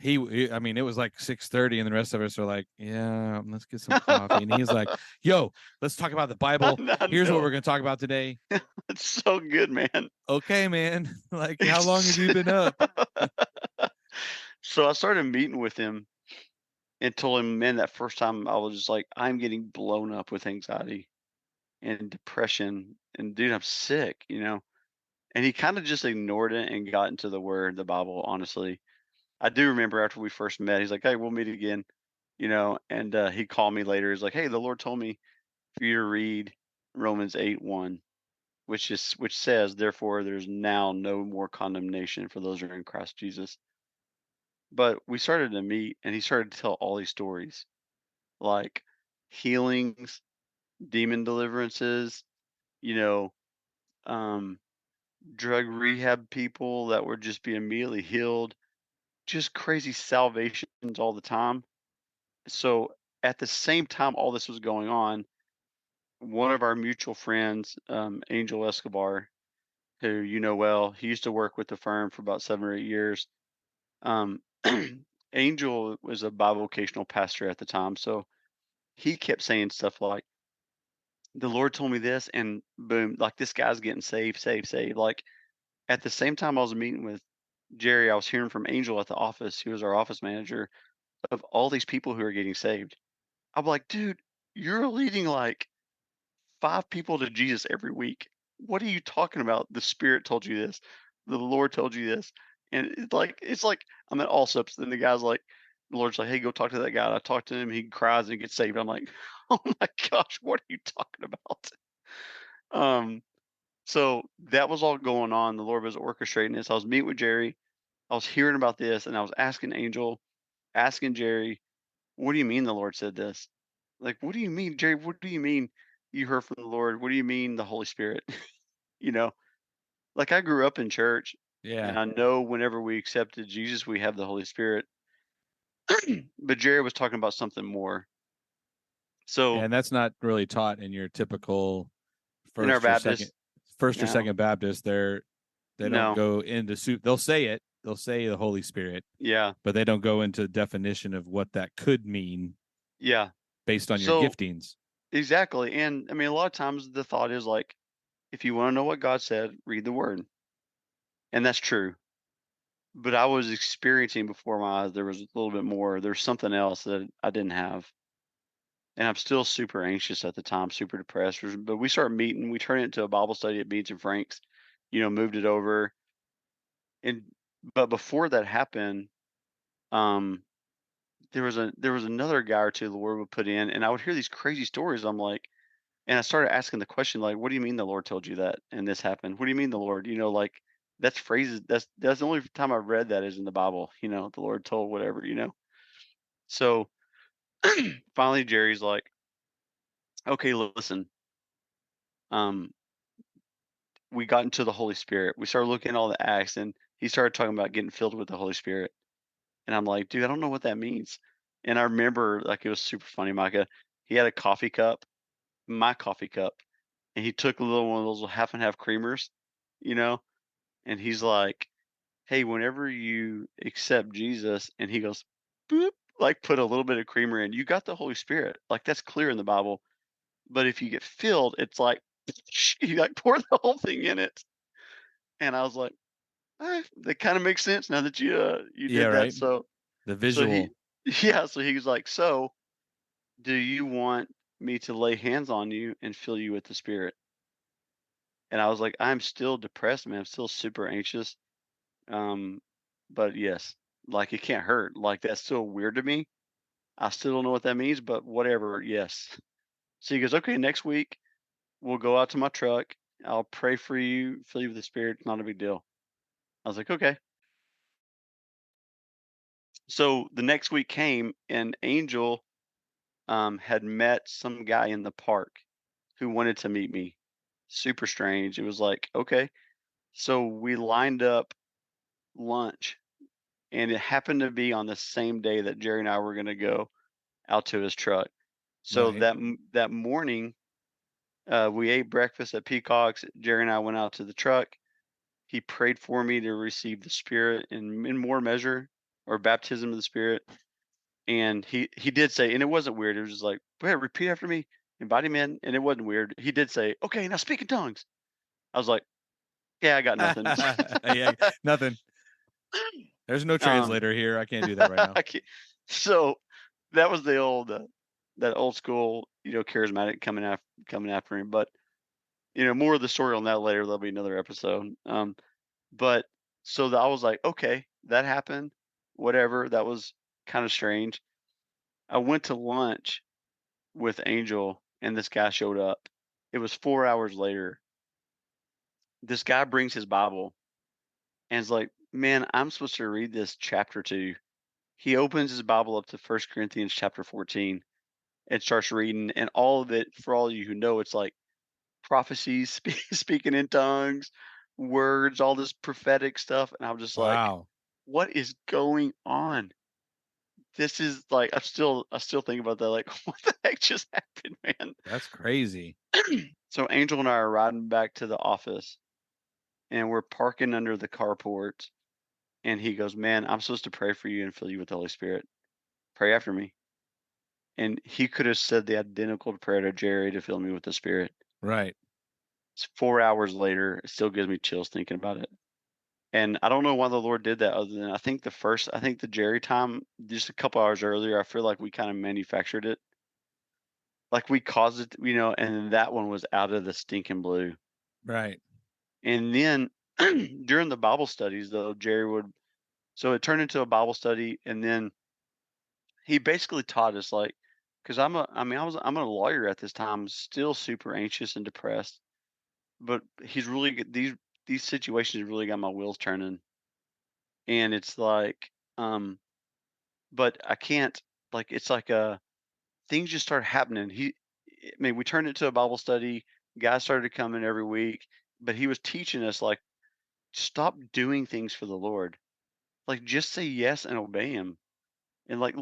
I mean, it was like 6:30, and the rest of us are like, yeah, let's get some coffee. And he's like, yo, let's talk about the Bible. I Here's what know. we're going to talk about today. It's so good, man. Okay, man. Like, how long have It's you been up? so I started meeting with him and told him, man, that first time I was just like, I'm getting blown up with anxiety and depression. And dude, I'm sick. And he kind of just ignored it and got into the word, the Bible, honestly. I do remember after we first met, he's like, hey, we'll meet again. And he called me later. He's like, hey, the Lord told me for you to read Romans 8:1, which says, therefore, there's now no more condemnation for those who are in Christ Jesus. But we started to meet, and he started to tell all these stories, like healings, demon deliverances, you know, um, drug rehab people that would just be immediately healed, just crazy salvations all the time. So at the same time all this was going on, one of our mutual friends, Angel Escobar, who you know well, he used to work with the firm for about 7 or 8 years. Um, Angel was a bivocational pastor at the time, so he kept saying stuff like, "The Lord told me this," and boom, like this guy's getting saved, saved, saved. Like at the same time I was meeting with Jerry, I was hearing from Angel at the office, who was our office manager, of all these people who are getting saved. I'm like, dude, you're leading like 5 people to Jesus every week. What are you talking about? The Spirit told you this. The Lord told you this. And it's like I'm at all subs. Then the guy's like, the Lord's like, hey, go talk to that guy. And I talk to him. He cries and gets saved. I'm like, oh my gosh, what are you talking about? Um, so that was all going on. The Lord was orchestrating this. I was meeting with Jerry. I was hearing about this, and I was asking Angel, asking Jerry, what do you mean the Lord said this? Like, what do you mean, Jerry? What do you mean you heard from the Lord? What do you mean the Holy Spirit? you know, like I grew up in church, and Yeah. I know whenever we accepted Jesus, we have the Holy Spirit. But Jerry was talking about something more. So And that's not really taught in your typical in our first or second Baptist, first or no, second Baptist. They don't no, go into soup. They'll say it. They'll say the Holy Spirit, yeah, but they don't go into definition of what that could mean yeah. based on your So giftings. exactly. And I mean, a lot of times the thought is like, if you want to know what God said, read the word. And that's true. But I was experiencing before my eyes, there was a little bit more. There's something else that I didn't have. And I'm still super anxious at the time, super depressed. But we started meeting. We turned it into a Bible study at Beans and Frank's, moved it over. And but before that happened, um, there was another guy or two the Lord would put in, and I would hear these crazy stories. I'm like, and I started asking the question, like, what do you mean the Lord told you that and this happened? What do you mean the Lord? Like that's phrases. That's the only time I've read that is in the Bible. The Lord told whatever. So finally, Jerry's like, okay, listen. Um, we got into the Holy Spirit. We started looking at all the acts, and he started talking about getting filled with the Holy Spirit. And I'm like, dude, I don't know what that means. And I remember, like, it was super funny, Micah. He had a coffee cup, my coffee cup, and he took a little one of those half and half creamers, you know, and he's like, hey, whenever you accept Jesus, and he goes, boop, like put a little bit of creamer in, you got the Holy Spirit. Like that's clear in the Bible. But if you get filled, it's like you like pour the whole thing in it. And I was like, that kind of makes sense now that you Yeah, did that. right. The So he, visual. yeah. So he was like, so do you want me to lay hands on you and fill you with the Spirit? And I was like, I'm still depressed, man. I'm still super anxious. Um, but yes, like it can't hurt. Like that's still weird to me. I still don't know what that means, but whatever. Yes. So he goes, okay, next week we'll go out to my truck. I'll pray for you, fill you with the Spirit. Not a big deal. I was like, okay. So the next week came, and Angel had met some guy in the park who wanted to meet me. Super strange. It was like, okay. So we lined up lunch, and it happened to be on the same day that Jerry and I were going to go out to his truck. So Right. that morning, we ate breakfast at Peacock's. Jerry and I went out to the truck. He prayed for me to receive the Spirit in more measure, or baptism of the Spirit. And he did say, and it wasn't weird. It was just like, go ahead, repeat after me, invite him in, and it wasn't weird. He did say, okay, now speak in tongues. I was like, yeah, I got nothing. Yeah, nothing. There's no um, translator here. I can't do that right now. I can't- so that was the old that old school, charismatic coming after him. But more of the story on that later. There'll be another episode. But so I was like, okay, that happened. Whatever. That was kind of strange. I went to lunch with Angel, and this guy showed up. It was 4 hours later. This guy brings his Bible and is like, man, I'm supposed to read this chapter to you. He opens his Bible up to 1 Corinthians chapter 14 and starts reading. And all of it, for all of you who know, it's like prophecies, speaking in tongues, words, all this prophetic stuff. And I'm just like, Wow. what is going on? This is like, I still think about that. Like, what the heck just happened, man? That's crazy. So Angel and I are riding back to the office, and we're parking under the carport. And he goes, man, I'm supposed to pray for you and fill you with the Holy Spirit. Pray after me. And he could have said the identical prayer to Jerry to fill me with the Spirit. Right. It's 4 hours later. It still gives me chills thinking about it. And I don't know why the Lord did that other than I think the Jerry time, just a couple hours earlier, I feel like we kind of manufactured it. Like we caused it, and that one was out of the stinking blue. Right. And then during the Bible studies, though, so it turned into a Bible study. And then he basically taught us, like, because I'm a lawyer at this time, still super anxious and depressed. But he's really these situations really got my wheels turning. And it's like, but I can't, like, it's like things just start happening. We turned it to a Bible study. Guys started coming every week, but he was teaching us, like, stop doing things for the Lord. Like, just say yes and obey him. And like,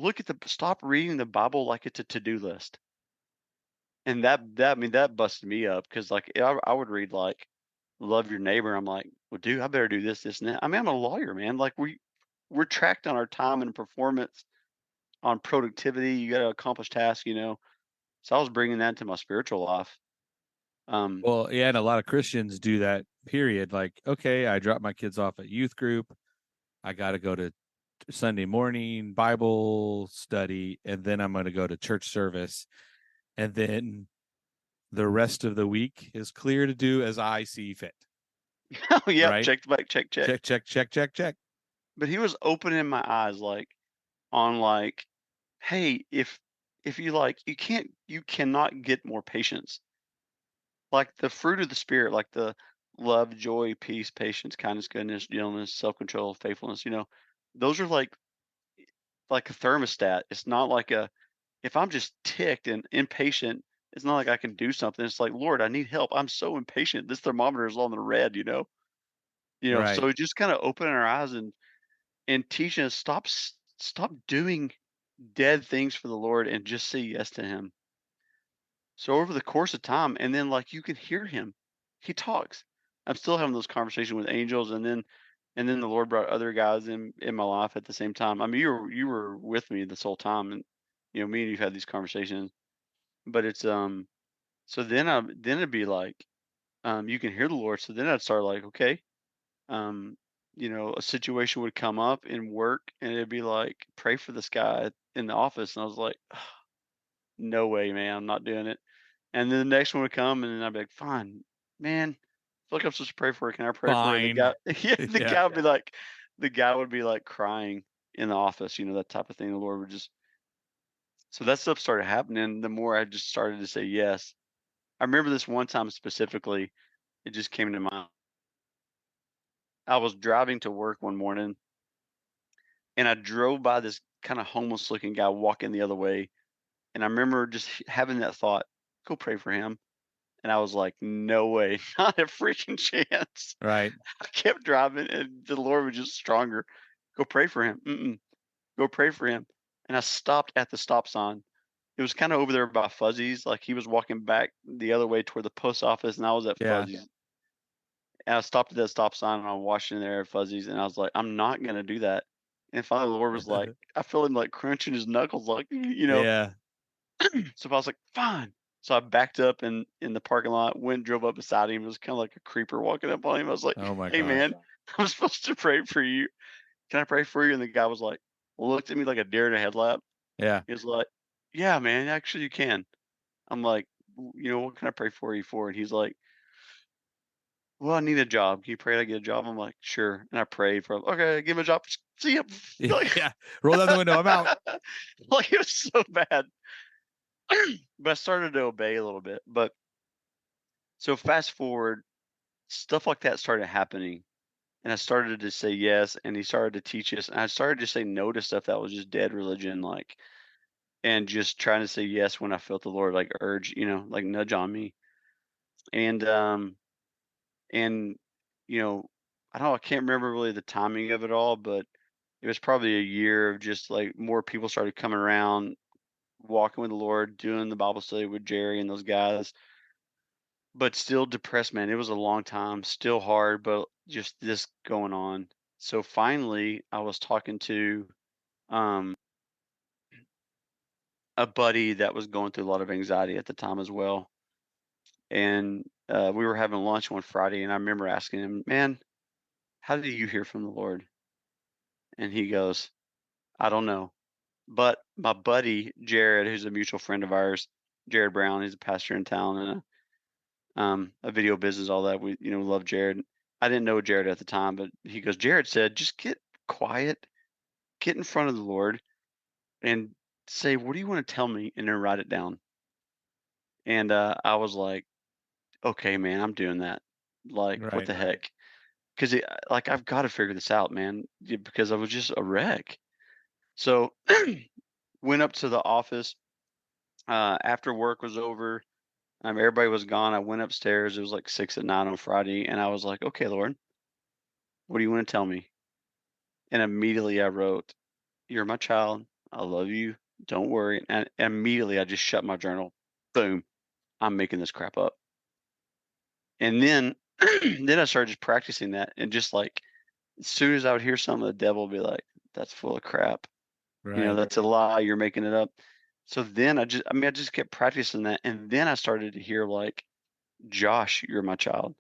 stop reading the Bible like it's a to-do list. And that I mean, that busted me up because like, I would read, like, "Love your neighbor." I'm like, "Well, dude, I better do this, this, and that." I mean, I'm a lawyer, man. Like, we're tracked on our time and performance, on productivity. You gotta accomplish tasks, you know? So I was bringing that to my spiritual life. Um, Well, yeah, and a lot of Christians do that period. Like, okay, I drop my kids off at youth group. I got to go to Sunday morning Bible study, and then I'm going to go to church service. And then the rest of the week is clear to do as I see fit. oh, yep, Right? check the back, check, check. Check, check, check, check, check. But he was opening my eyes, like, on, like, "Hey, if you, like, you cannot get more patience." Like, the fruit of the Spirit, like the love, joy, peace, patience, kindness, goodness, gentleness, self-control, faithfulness, you know, those are like a thermostat. It's not like a if I'm just ticked and impatient, it's not like I can do something. It's like, "Lord, I need help. I'm so impatient. This thermometer is on the red," you know? Right. So just kinda opening our eyes and teaching us, stop doing dead things for the Lord and just say yes to him. So over the course of time, and then like you can hear him. He talks. I'm still having those conversations with angels, and then the Lord brought other guys in my life at the same time. I mean, you were with me this whole time, and me and you've had these conversations. But it's so then it'd be like you can hear the Lord. So then I'd start like, okay, um, a situation would come up in work, and it'd be like, pray for this guy in the office, and I was like, no way, man, I'm not doing it. And then the next one would come, and then I'd be like, "Fine, man, I feel like I'm supposed to pray for her. Can I pray for her?" And the Fine. guy, yeah, Yeah. the guy would be like crying in the office, that type of thing. The Lord would just, so that stuff started happening. The more I just started to say yes. I remember this one time specifically. It just came to mind. I was driving to work one morning, and I drove by this kind of homeless looking guy walking the other way, and I remember just having that thought, "Go pray for him." And I was like, "No way, not a freaking chance." Right. I kept driving, and the Lord was just stronger. "Go pray for him. Go pray for him." And I stopped at the stop sign. It was kinda over there by Fuzzy's, like, he was walking back the other way toward the post office, and I was at Yeah. Fuzzy's. And I stopped at that stop sign, and I watched in there at Fuzzy's, and I was like, "I'm not gonna do that." And finally, the Lord was like, I feel him, like, crunching his knuckles, like, Yeah. So I was like, "Fine." So I backed up in the parking lot, went, drove up beside him. It was kinda like a creeper walking up on him. I was like, Oh my "Hey, man, gosh. I'm supposed to pray for you. Can I pray for you?" And the guy was like, looked at me like a deer in a headlight. Yeah. He was like, "Yeah, man, actually you can." I'm like, "What can I pray for you for?" And he's like, "Well, I need a job. Can you pray I get a job?" I'm like, "Sure." And I prayed for him. "Okay, give him a job. See ya." Like, Yeah. Roll down the window. I'm out. like it was so bad. But I started to obey a little bit. But so fast forward, stuff like that started happening, and I started to say yes, and he started to teach us, and I started to say no to stuff that was just dead religion, like, and just trying to say yes when I felt the Lord like urge, like nudge on me. And and you know, I don't know, I can't remember really the timing of it all, but it was probably a year of just like more people started coming around, walking with the Lord, doing the Bible study with Jerry and those guys. But still depressed, man. It was a long time, still hard, but just this going on. So finally, I was talking to um, a buddy that was going through a lot of anxiety at the time as well. And we were having lunch one Friday, and I remember asking him, "Man, how did you hear from the Lord?" And he goes, "I don't know. But my buddy, Jared, who's a mutual friend of ours, Jared Brown, he's a pastor in town and a video business, all that. We, love Jared. I didn't know Jared at the time, but he goes, Jared said, just get quiet, get in front of the Lord, and say, what do you want to tell me? And then write it down. And I was like, okay, man, I'm doing that. Like, what Right. the heck? Because like I've got to figure this out, man. Because I was just a wreck. So went up to the office after work was over. Everybody was gone. I went upstairs. It was like 6 at night on Friday, and I was like, okay, Lord, what do you want to tell me? And immediately I wrote, "You're my child. I love you. Don't worry." And immediately I just shut my journal. Boom. I'm making this crap up. And then then I started just practicing that, and just like as soon as I would hear something, the devil would be like, "That's full of crap. Right. That's a lie. You're making it up." So then I just kept practicing that, and then I started to hear like, "Josh, you're my child.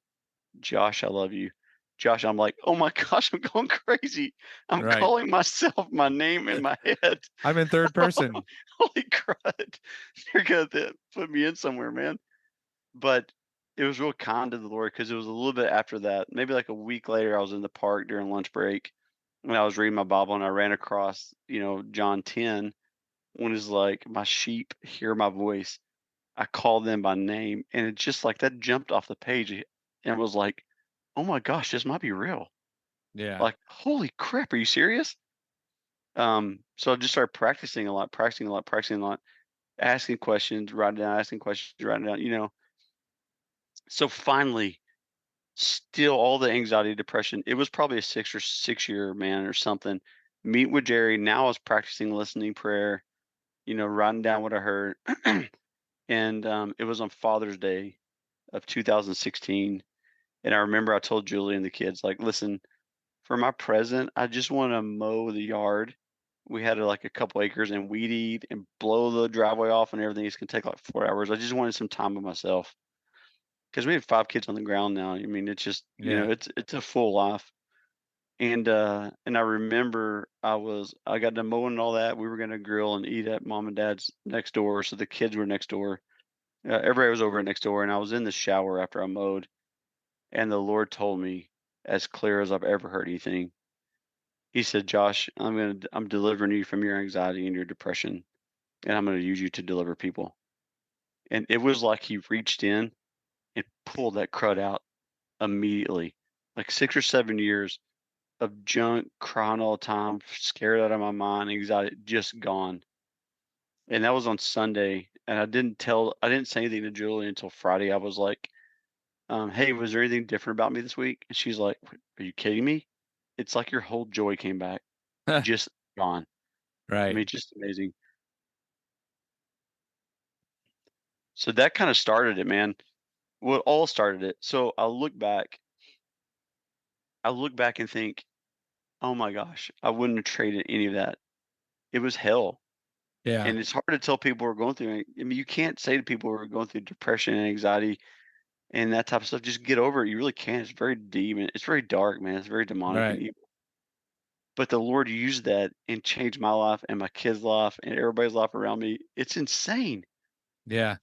Josh, I love you. Josh," I'm like, "Oh my gosh, I'm going crazy. I'm Right. calling myself my name in my head." I'm in third person. Holy crud. You're gonna put me in somewhere, man. But it was real kind of the Lord, because it was a little bit after that, maybe like a week later, I was in the park during lunch break, and I was reading my Bible, and I ran across, John 10, when it's like, "My sheep hear my voice. I call them by name." And it just like that jumped off the page, and was like, "Oh my gosh, this might be real." Yeah. Like, holy crap, are you serious? So I just started practicing a lot, practicing a lot, practicing a lot, asking questions, writing down, asking questions, writing down. So finally, still all the anxiety, depression, it was probably a 6 year, man, or something. Meet with Jerry. Now I was practicing listening prayer, writing down what I heard. And it was on Father's Day of 2016. And I remember I told Julie and the kids, like, listen, for my present, I just want to mow the yard. We had like a couple acres, and weed eat and blow the driveway off and everything. It's gonna take like 4 hours. I just wanted some time with myself, because we have 5 kids on the ground now. I mean, it's just, Yeah. it's a full life. And I remember I got done mowing and all that. We were gonna grill and eat at mom and dad's next door, so the kids were next door. Everybody was over at next door, and I was in the shower after I mowed, and the Lord told me, as clear as I've ever heard anything. He said, "Josh, I'm delivering you from your anxiety and your depression, and I'm gonna use you to deliver people." And it was like he reached in and pulled that crud out immediately. Like 6 or 7 years of junk, crying all the time, scared out of my mind, anxiety, just gone. And that was on Sunday. And I didn't say anything to Julie until Friday. I was like, "Hey, was there anything different about me this week?" And she's like, "Are you kidding me? It's like your whole joy came back, just gone." I Right. mean, just amazing. So that kind of started it, man. What all started it. So I look back and think, oh my gosh, I wouldn't have traded any of that. It was hell. Yeah. And it's hard to tell people who are going through it. I mean, you can't say to people who are going through depression and anxiety and that type of stuff, just get over it. You really can't. It's very deep, and it's very dark, man. It's very demonic and Right. evil. But the Lord used that and changed my life and my kids' life and everybody's life around me. It's insane. Yeah.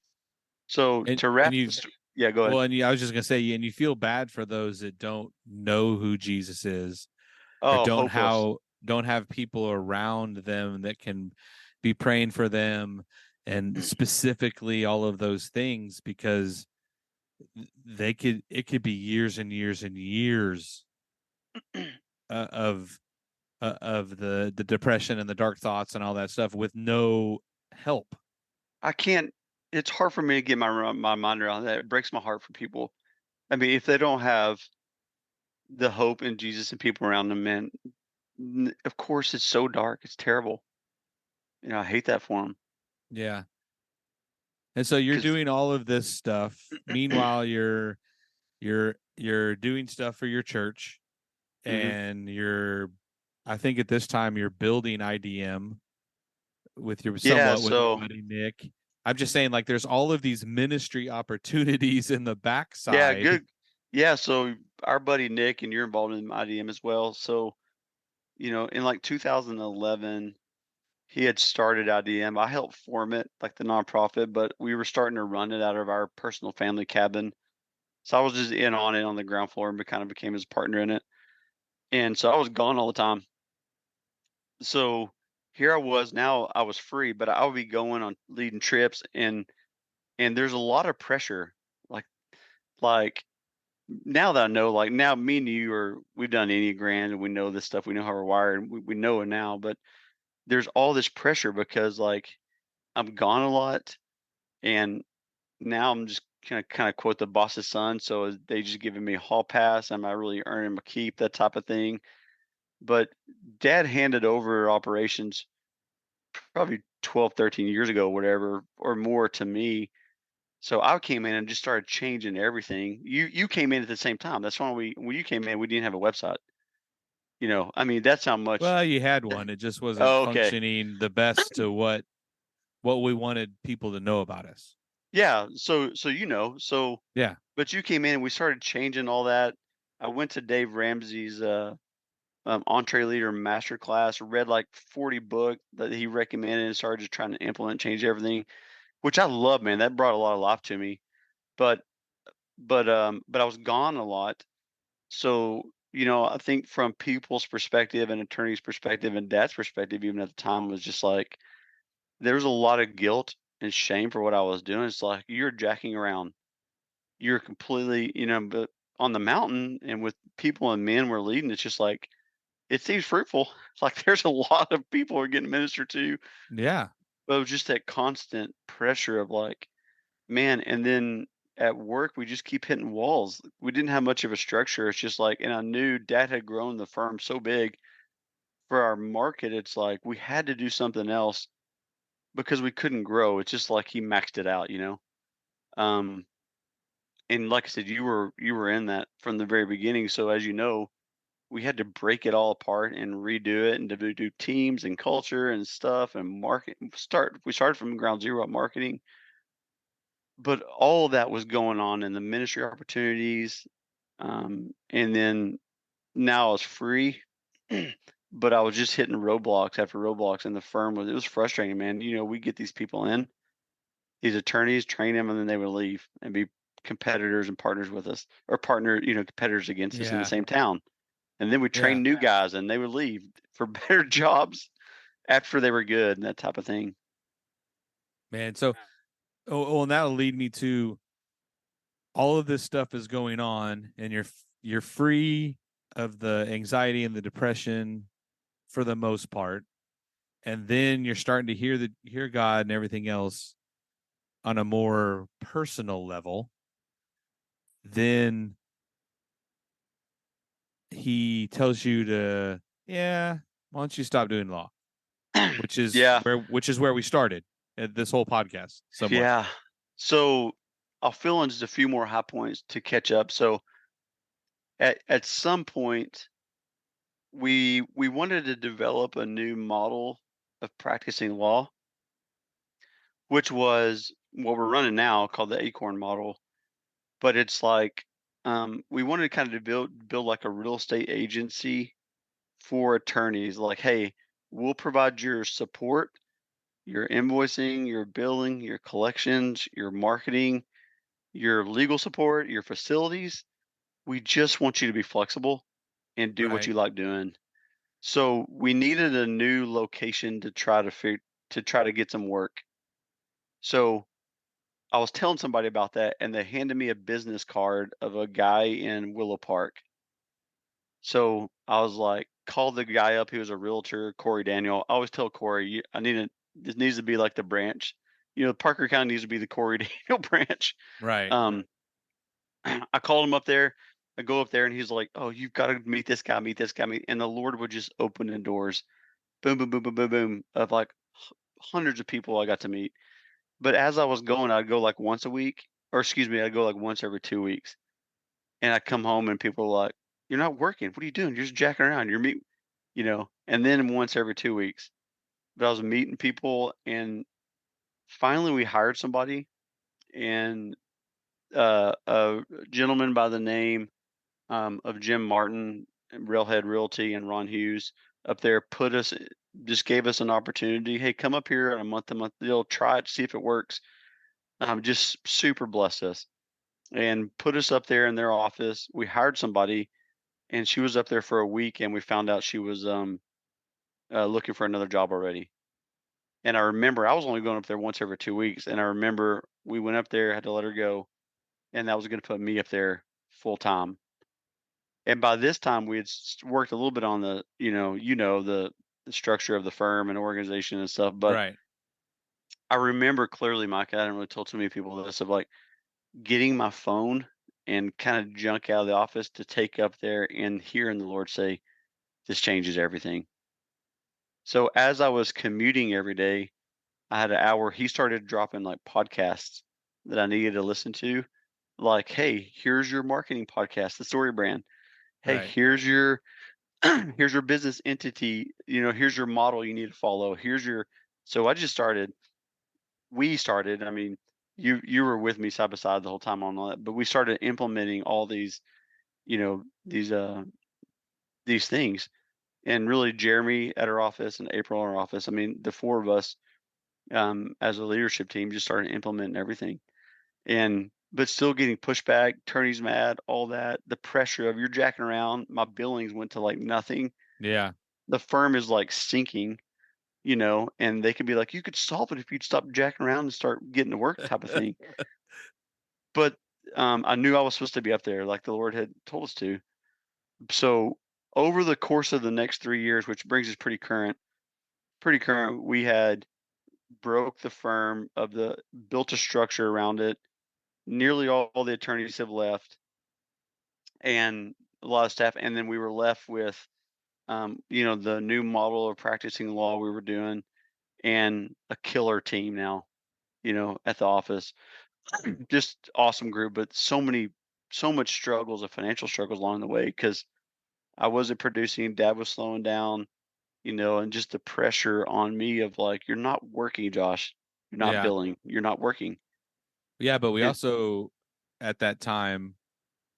So to And wrap you this, yeah, go ahead. well, and you, I was just gonna say, and you feel bad for those that don't know who Jesus is, or Oh, hopeless. don't have people around them that can be praying for them, and specifically all of those things, because it could be years and years and years of the depression and the dark thoughts and all that stuff with no help. I can't. It's hard for me to get my mind around that. It breaks my heart for people. I mean, if they don't have the hope in Jesus and people around them, man, of course it's so dark. It's terrible. I hate that for them. Yeah. And so you're Because doing all of this stuff. Meanwhile, you're doing stuff for your church, hmm and I think at this time you're building IDM with your yeah, somewhat with your so buddy Nick. I'm just saying, like, there's all of these ministry opportunities in the yeah, backside. good. Yeah, so our buddy Nick, and you're involved in IDM as well. So in like 2011, he had started IDM. I helped form it, like the nonprofit, but we were starting to run it out of our personal family cabin. So I was just in on it on the ground floor, and kind of became his partner in it. And so I was gone all the time. So here I was, now I was free, but I would be going on leading trips, and there's a lot of pressure. Like like now that I know, like now me and you we've done Enneagram, and we know this stuff, we know how we're wired, and we know it now, but there's all this pressure because like I'm gone a lot, and now I'm just kind of quote the boss's son. So they just giving me a hall pass? Am I really earning my keep? That type of thing. But dad handed over operations probably 12, 13 years ago, whatever, or more to me. So I came in and just started changing everything. You came in at the same time. That's why when you came in, we didn't have a website. I mean, that's how much. Well, you had one. It just wasn't Oh, okay. functioning the best to what we wanted people to know about us. Yeah. Yeah. But you came in and we started changing all that. I went to Dave Ramsey's entree leader master class, read like 40 books that he recommended, and started just trying to implement, change everything, which I love, man. That brought a lot of life to me. But but I was gone a lot. So, I think from people's perspective and attorney's perspective and dad's perspective, even at the time, was just like there was a lot of guilt and shame for what I was doing. It's like you're jacking around. You're completely, but on the mountain and with people and men we're leading, it's just like it seems fruitful. It's like there's a lot of people who are getting ministered to, Yeah. but it was just that constant pressure of like, man, and then at work, we just keep hitting walls. We didn't have much of a structure. It's just like, and I knew dad had grown the firm so big for our market. It's like we had to do something else because we couldn't grow. It's just like he maxed it out. Um, and like I said, you were in that from the very beginning. So as you know, we had to break it all apart and redo it and to do teams and culture and stuff and market. We started from ground zero at marketing, but all of that was going on in the ministry opportunities. And then now I was free, but I was just hitting roadblocks after roadblocks, and the firm it was frustrating, man. We get these people in, these attorneys, train them, and then they would leave and be competitors and partners with us, or competitors against us in the Yeah. same town. And then we Yeah. train new guys, and they would leave for better jobs after they were good and that type of thing. Man. So, and that'll lead me to all of this stuff is going on, and you're free of the anxiety and the depression for the most part, and then you're starting to hear God and everything else on a more personal level. Then he tells you to, yeah, why don't you stop doing law? Yeah, Which is where we started this whole podcast somewhat. yeah. So I'll fill in just a few more high points to catch up. So at some point, we wanted to develop a new model of practicing law, which was what we're running now called the Acorn model. But it's like we wanted to kind of build like a real estate agency for attorneys. Like, hey, we'll provide your support, your invoicing, your billing, your collections, your marketing, your legal support, your facilities. We just want you to be flexible and do what Right. you like doing. So we needed a new location to try to get some work. So I was telling somebody about that, and they handed me a business card of a guy in Willow Park. So I was like, called the guy up. He was a realtor, Corey Daniel. I always tell Corey, this needs to be like the branch. Parker County needs to be the Corey Daniel branch. Right. Um, I called him up there. I go up there, and he's like, "Oh, you've got to meet this guy, meet this guy, meet." And the Lord would just open the doors, boom, boom, boom, boom, boom, boom, of like hundreds of people I got to meet. But as I was going, I'd go like once a week, or excuse me, I'd go like once every 2 weeks. And I come home and people are like, "You're not working. What are you doing? You're just jacking around. You're meeting." And then once every 2 weeks. But I was meeting people, and finally we hired somebody, and a gentleman by the name of Jim Martin, and Railhead Realty, and Ron Hughes up there just gave us an opportunity. Hey, come up here on a month-to-month deal, try it, see if it works. Just super blessed us and put us up there in their office. We hired somebody, and she was up there for a week, and we found out she was looking for another job already. And I remember I was only going up there once every 2 weeks, and I remember we went up there, had to let her go, and that was going to put me up there full time. And by this time, we had worked a little bit on the structure of the firm and organization and stuff. But Right. I remember clearly, Mike, I hadn't really told too many people this, of like getting my phone and kind of junk out of the office to take up there and hearing the Lord say, "This changes everything." So as I was commuting every day, I had an hour. He started dropping like podcasts that I needed to listen to. Like, hey, here's your marketing podcast, the Story Brand. Hey, Right. here's your here's your business entity. Here's your model you need to follow. Here's your. So I just started. We started. I mean, you were with me side by side the whole time on all that, but we started implementing all these, you know, these things. And really, Jeremy at our office and April in our office. I mean, the four of us as a leadership team just started implementing everything. And but still getting pushback, attorneys mad, all that. The pressure of you're jacking around. My billings went to like nothing. Yeah. The firm is like sinking, and they could be like, you could solve it if you'd stop jacking around and start getting to work type of thing. But I knew I was supposed to be up there, like the Lord had told us to. So over the course of the next 3 years, which brings us pretty current, we had broke the firm of the built a structure around it. Nearly all the attorneys have left, and a lot of staff, and then we were left with the new model of practicing law we were doing, and a killer team now, at the office. Just awesome group, but so much struggles of financial struggles along the way because I wasn't producing, dad was slowing down, and just the pressure on me of like, you're not working, Josh. You're not Yeah. billing. You're not working. Yeah, but we And also at that time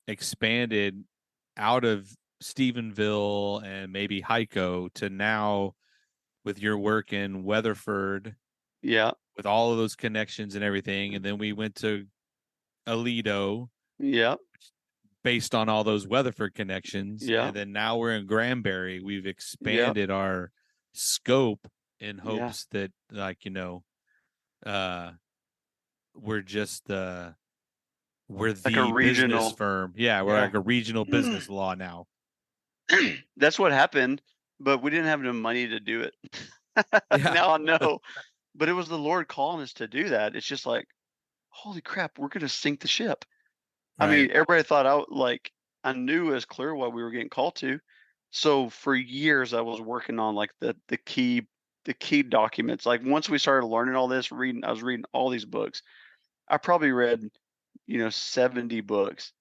expanded out of Stephenville and maybe Heiko to now with your work in Weatherford yeah, with all of those connections and everything. And then we went to Aledo yeah, based on all those Weatherford connections. yeah, And then now we're in Granbury. We've yeah, expanded our scope in yeah. hopes that, like, uh, we're just, we're Like a the business regional, firm. Yeah, we're yeah. like a regional business law now. That's what happened, but we didn't have enough money to do it. Yeah. Now I know, but it was the Lord calling us to do that. It's just like, holy crap, we're gonna sink the ship. I Right. mean, everybody thought I knew as clear what we were getting called to. So for years I was working on like the key documents. Like once we started learning all this, I was reading all these books. I probably read, 70 books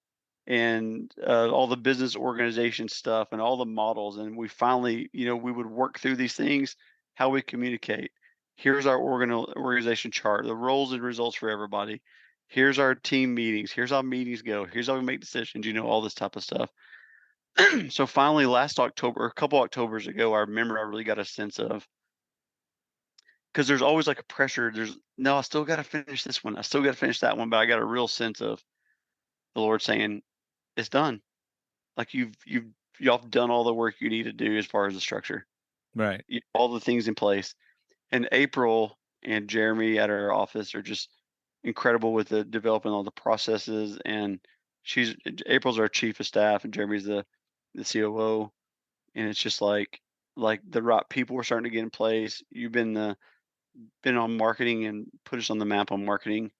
and all the business organization stuff and all the models. And we finally, we would work through these things, how we communicate. Here's our organization chart, the roles and results for everybody. Here's our team meetings. Here's how meetings go. Here's how we make decisions, all this type of stuff. So finally, last October, a couple Octobers ago, I remember I really got a sense of, because there's always like a pressure. No, I still got to finish this one. I still got to finish that one. But I got a real sense of the Lord saying, it's done. Like y'all have done all the work you need to do as far as the structure, Right. all the things in place. And April and Jeremy at our office are just incredible with the developing all the processes. And April's our chief of staff, and Jeremy's the COO. And it's just like the right people are starting to get in place. You've been on marketing and put us on the map on marketing.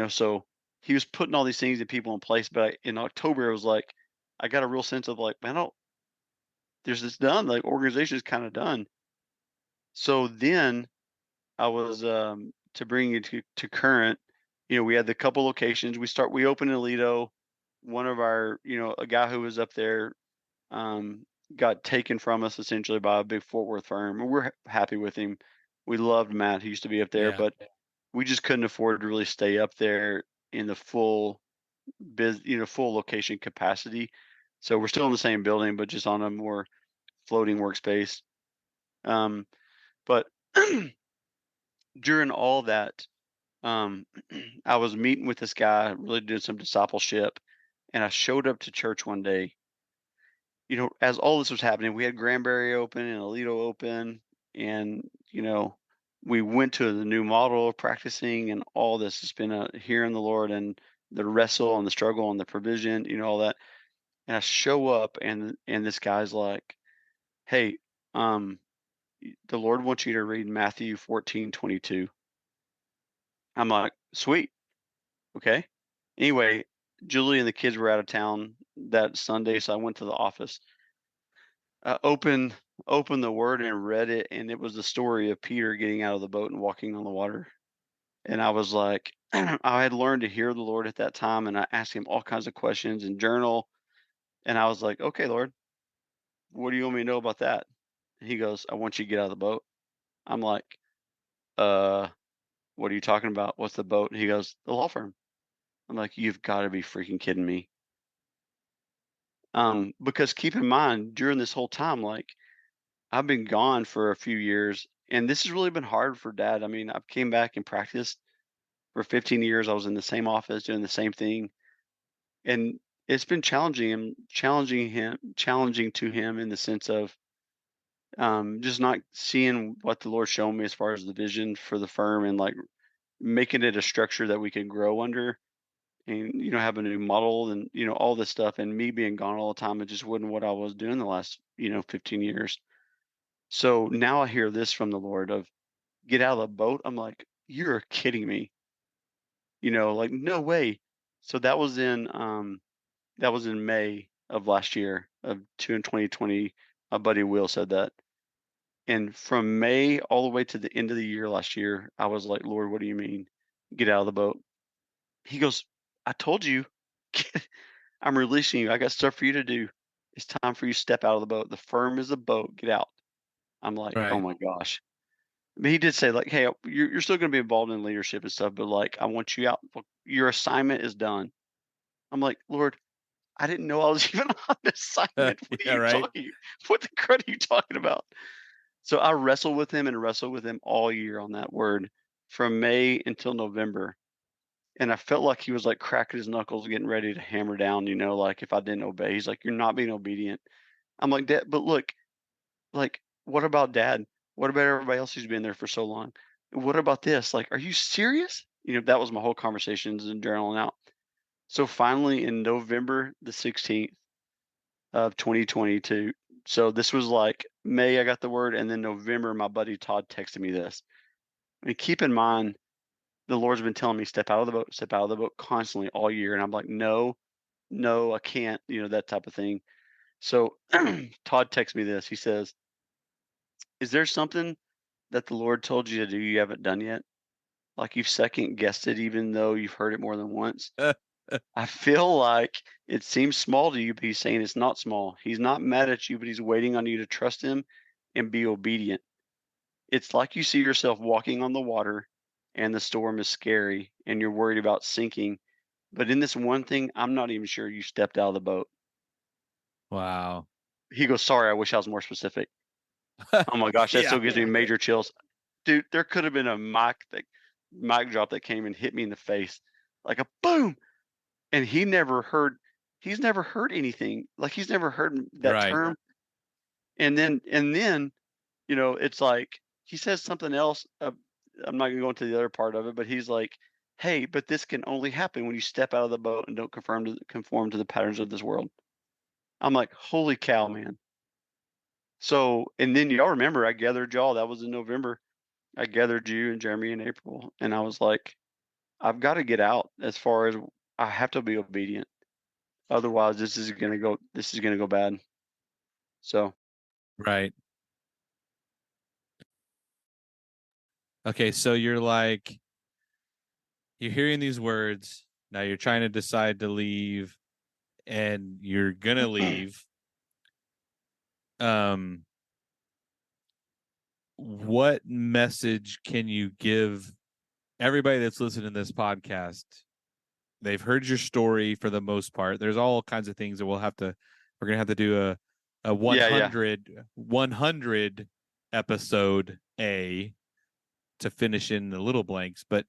So he was putting all these things and people in place. But in October, it was like I got a real sense of like, man, I don't there's this done, like organization is kind of done. So then I was to bring it to current, we had the couple locations. We opened in Aledo. One of our, a guy who was up there got taken from us essentially by a big Fort Worth firm. And we're happy with him. We loved Matt, who used to be up there, Yeah. but we just couldn't afford to really stay up there in the full location capacity. So we're still in the same building, but just on a more floating workspace. Um, but during all that, um, I was meeting with this guy, really doing some discipleship, and I showed up to church one day. As all this was happening, we had Granbury open and Aledo open, and we went to the new model of practicing, and all this has been hearing the Lord and the wrestle and the struggle and the provision, all that. And I show up, and this guy's like, "Hey, um, the Lord wants you to read Matthew 14:22." I'm like, sweet. Okay. Anyway, Julie and the kids were out of town that Sunday, so I went to the office. I opened the word and read it, and it was the story of Peter getting out of the boat and walking on the water. And I was like, I had learned to hear the Lord at that time, and I asked him all kinds of questions and journal. And I was like, okay, Lord, what do you want me to know about that? And he goes, I want you to get out of the boat. I'm like, uh, what are you talking about? What's the boat? And he goes, the law firm. I'm like, you've got to be freaking kidding me. Because keep in mind, during this whole time, like I've been gone for a few years, and this has really been hard for Dad. I mean, I came back and practiced for 15 years. I was in the same office doing the same thing, and it's been challenging to him in the sense of just not seeing what the Lord showed me as far as the vision for the firm and like making it a structure that we can grow under and have a new model and all this stuff, and me being gone all the time, it just wasn't what I was doing the last 15 years. So now I hear this from the Lord of get out of the boat. I'm like, you're kidding me, like no way. So that was in May of last year of 2020. My buddy Will said that. And from May all the way to the end of the year last year, I was like, Lord, what do you mean? Get out of the boat. He goes, I told you, I'm releasing you. I got stuff for you to do. It's time for you to step out of the boat. The firm is a boat. Get out. I'm like, oh Right. my gosh. But he did say, like, hey, you're still going to be involved in leadership and stuff, but like, I want you out. Look, your assignment is done. I'm like, Lord, I didn't know I was even on assignment. What are Yeah, you right. talking? What the crud are you talking about? So I wrestled with him and wrestled with him all year on that word from May until November. And I felt like he was like cracking his knuckles, getting ready to hammer down, like if I didn't obey. He's like, you're not being obedient. I'm like, Dad, but look, like, what about Dad? What about everybody else who's been there for so long? What about this? Like, are you serious? That was my whole conversations and journaling out. So finally in November the 16th of 2022. So this was like May, I got the word, and then November, my buddy Todd texted me this. And keep in mind, the Lord's been telling me step out of the boat constantly all year. And I'm like, no, no, I can't, that type of thing. So Todd texts me this. He says, is there something that the Lord told you to do you haven't done yet? Like you've second guessed it, even though you've heard it more than once. I feel like it seems small to you, but he's saying it's not small. He's not mad at you, but he's waiting on you to trust him and be obedient. It's like you see yourself walking on the water and the storm is scary and you're worried about sinking. But in this one thing, I'm not even sure you stepped out of the boat. Wow. He goes, sorry, I wish I was more specific. Oh my gosh, that Yeah. still gives me major chills. Dude, there could have been a mic drop that came and hit me in the face. Like a boom. And he's never heard anything. Like he's never heard that Right. term. And then, it's like he says something else. I'm not gonna go into the other part of it, but he's like, "Hey, but this can only happen when you step out of the boat and don't conform to the patterns of this world." I'm like, "Holy cow, man!" So, and then y'all remember I gathered y'all. That was in November. I gathered you and Jeremy in April, and I was like, "I've got to get out. As far as I have to be obedient, otherwise This is gonna go bad." So, Right. Okay, so you're hearing these words. Now you're trying to decide to leave and you're gonna leave. Um, what message can you give everybody that's listening to this podcast? They've heard your story for the most part. There's all kinds of things that we're gonna have to do a yeah, yeah. 100 episode to finish in the little blanks. But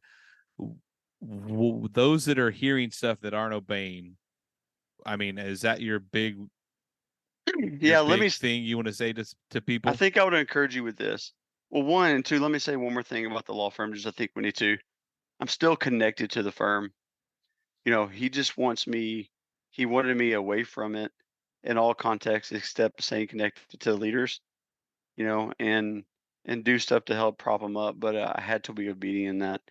those that are hearing stuff that aren't obeying, I mean, is that your Yeah, let me big thing you want to say to I people? think I would encourage you with this. Well, one and two, let me say one more thing about the law firm. Just I think we need to. I'm still connected to the firm. He just wants me. He wanted me away from it in all contexts, except staying connected to the leaders. And do stuff to help prop them up. But I had to be obedient in that.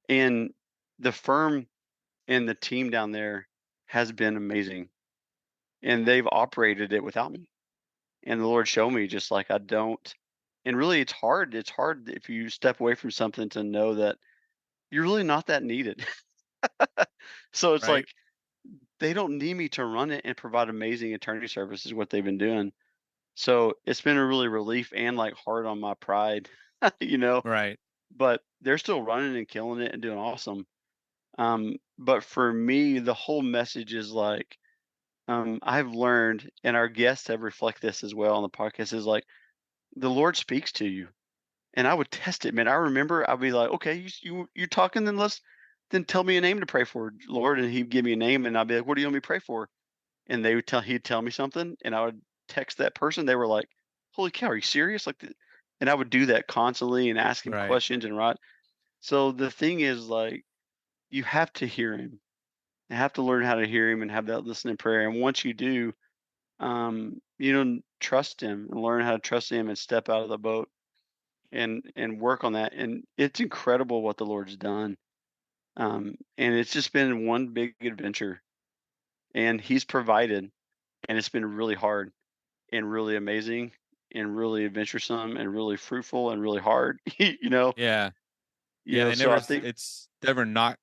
And the firm and the team down there has been amazing, and they've operated it without me. And the Lord showed me just like I don't. And really, it's hard. It's hard if you step away from something to know that you're really not that needed. So it's Right. like they don't need me to run it and provide amazing attorney services, what they've been doing. So it's been a really relief and like hard on my pride, you know. Right. But they're still running and killing it and doing awesome. But for me, the whole message is like, I've learned, and our guests have reflect this as well on the podcast, is like the Lord speaks to you, and I would test it, man. I remember I'd be like, okay, you're talking, then tell me a name to pray for, Lord, and He'd give me a name, and I'd be like, what do you want me to pray for? And he'd tell me something, and I would text that person. They were like, holy cow, are you serious? And I would do that constantly and ask him Right. questions and right. So the thing is like you have to hear him. You have to learn how to hear him and have that listening prayer. And once you do, trust him and learn how to trust him and step out of the boat and work on that. And it's incredible what the Lord's done. And it's just been one big adventure. And he's provided, and it's been really hard and really amazing and really adventuresome and really fruitful and really hard. Yeah. Yeah. They So never. I think, It's never not.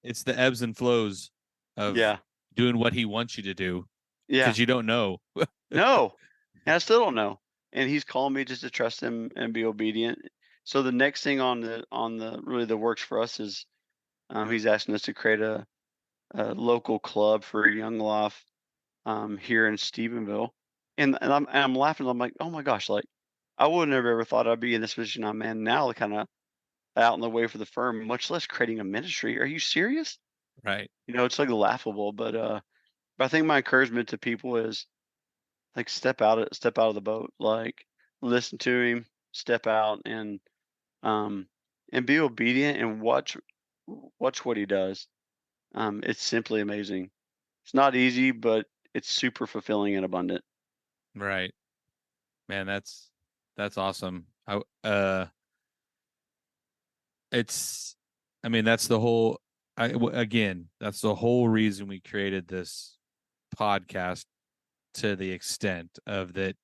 It's the ebbs and flows of yeah, doing what he wants you to do yeah, because you don't know. no, and I still don't know. And he's calling me just to trust him and be obedient. So the next thing on the really the works for us is he's asking us to create a local club for young life here in Stephenville. And I'm laughing. I'm like, oh my gosh, like I wouldn't have ever thought I'd be in this position I'm in now, kind of out in the way for the firm, much less creating a ministry. Are you serious? Right. It's like laughable, but I think my encouragement to people is like step out of the boat, like listen to him, step out um and be obedient and watch what he does. It's simply amazing. It's not easy, but it's super fulfilling and abundant. Right. Man, that's awesome. It's, I mean, that's the whole. Again, that's the whole reason we created this podcast to the extent of that.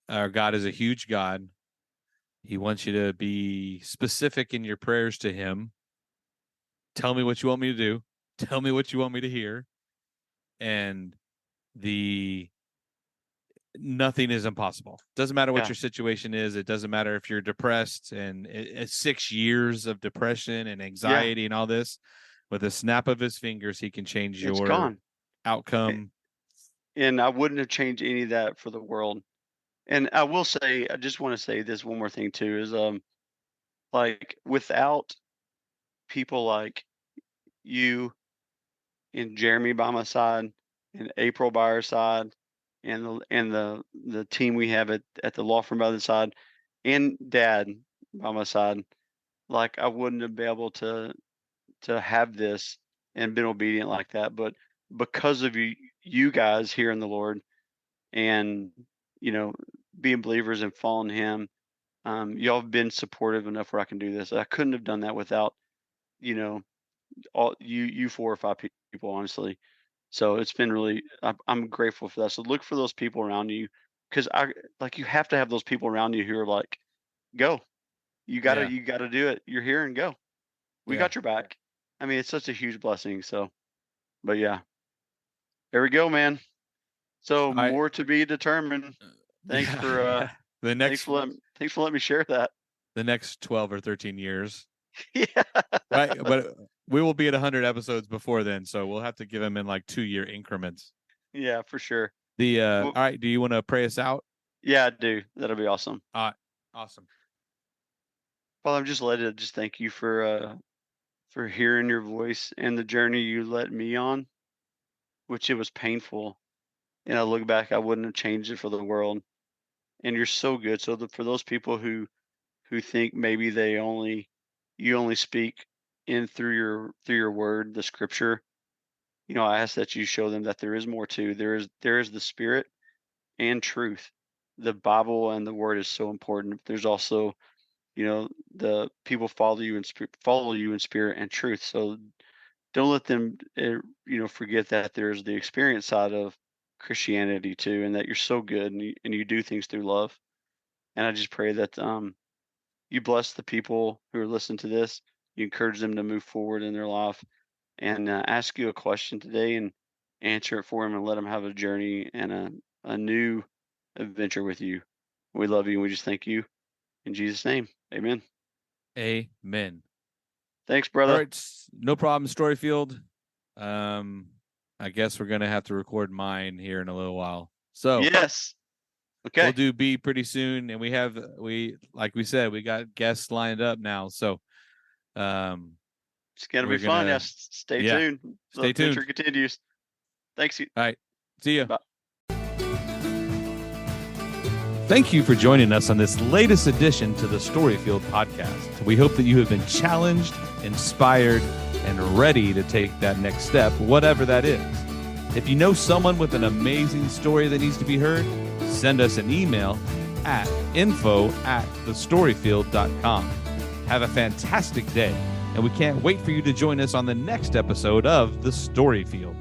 Our God is a huge God. He wants you to be specific in your prayers to Him. Tell me what you want me to do. Tell me what you want me to hear. And the nothing is impossible. Doesn't matter what Yeah, your situation is. It doesn't matter if you're depressed and it's 6 years of depression and yeah, anxiety and all this. With a snap of his fingers, he can change it's your gone. A- outcome. And I wouldn't have changed any of that for the world. And I will say, I just want to say this one more thing too is like without people like you and Jeremy by my side and April by our side and the team we have at the law firm by the side and Dad by my side, like I wouldn't have been able to have this and been obedient like that. But because of you guys here in the Lord and you know being believers and following Him, y'all have been supportive enough where I can do this. I couldn't have done that without you know all you 4 or 5 people, honestly. So it's been really I'm grateful for that. So look for those people around you because I like you have to have those people around you who are like, go. Yeah. You gotta do it. You're here and go. We Yeah. got your back. I mean, it's such a huge blessing. So, but yeah, there we go, man. So I, more to be determined. Thanks yeah. for the next, thanks for letting me share that. the next 12 or 13 years. Yeah. Right. But we will be at 100 episodes before then. So we'll have to give them in like 2 year increments. Yeah, for sure. All Well, right. Do you want to pray us out? yeah, I do. That'll be awesome. Awesome. Well, I'm just letting just thank you for hearing your voice and the journey you led me on, which it was painful. And I look back, I wouldn't have changed it for the world. And you're so good. So for those people who think maybe you only speak in through your word, the scripture, I ask that you show them that there is more too. There is the spirit and truth. The Bible and the word is so important. There's also, the people follow you in spirit and truth. So don't let them forget that there's the experience side of Christianity too, and that you're so good and you do things through love. And I just pray that you bless the people who are listening to this. You encourage them to move forward in their life, and ask you a question today and answer it for them, and let them have a journey and a new adventure with you. We love you, and we just thank you in Jesus' name. Amen. Amen. Thanks, All brother. right, no problem, Storyfield. I guess we're gonna have to record mine here in a little while. So yes, okay. we'll do B pretty soon, and like we said, we got guests lined up now. So it's gonna be fun. Yes, stay tuned. The adventure continues. Thanks. All right, see you. Bye. Thank you for joining us on this latest edition to the Storyfield podcast. We hope that you have been challenged, inspired, and ready to take that next step, whatever that is. If you know someone with an amazing story that needs to be heard, send us an email at info@thestoryfield.com. Have a fantastic day, and we can't wait for you to join us on the next episode of The Storyfield.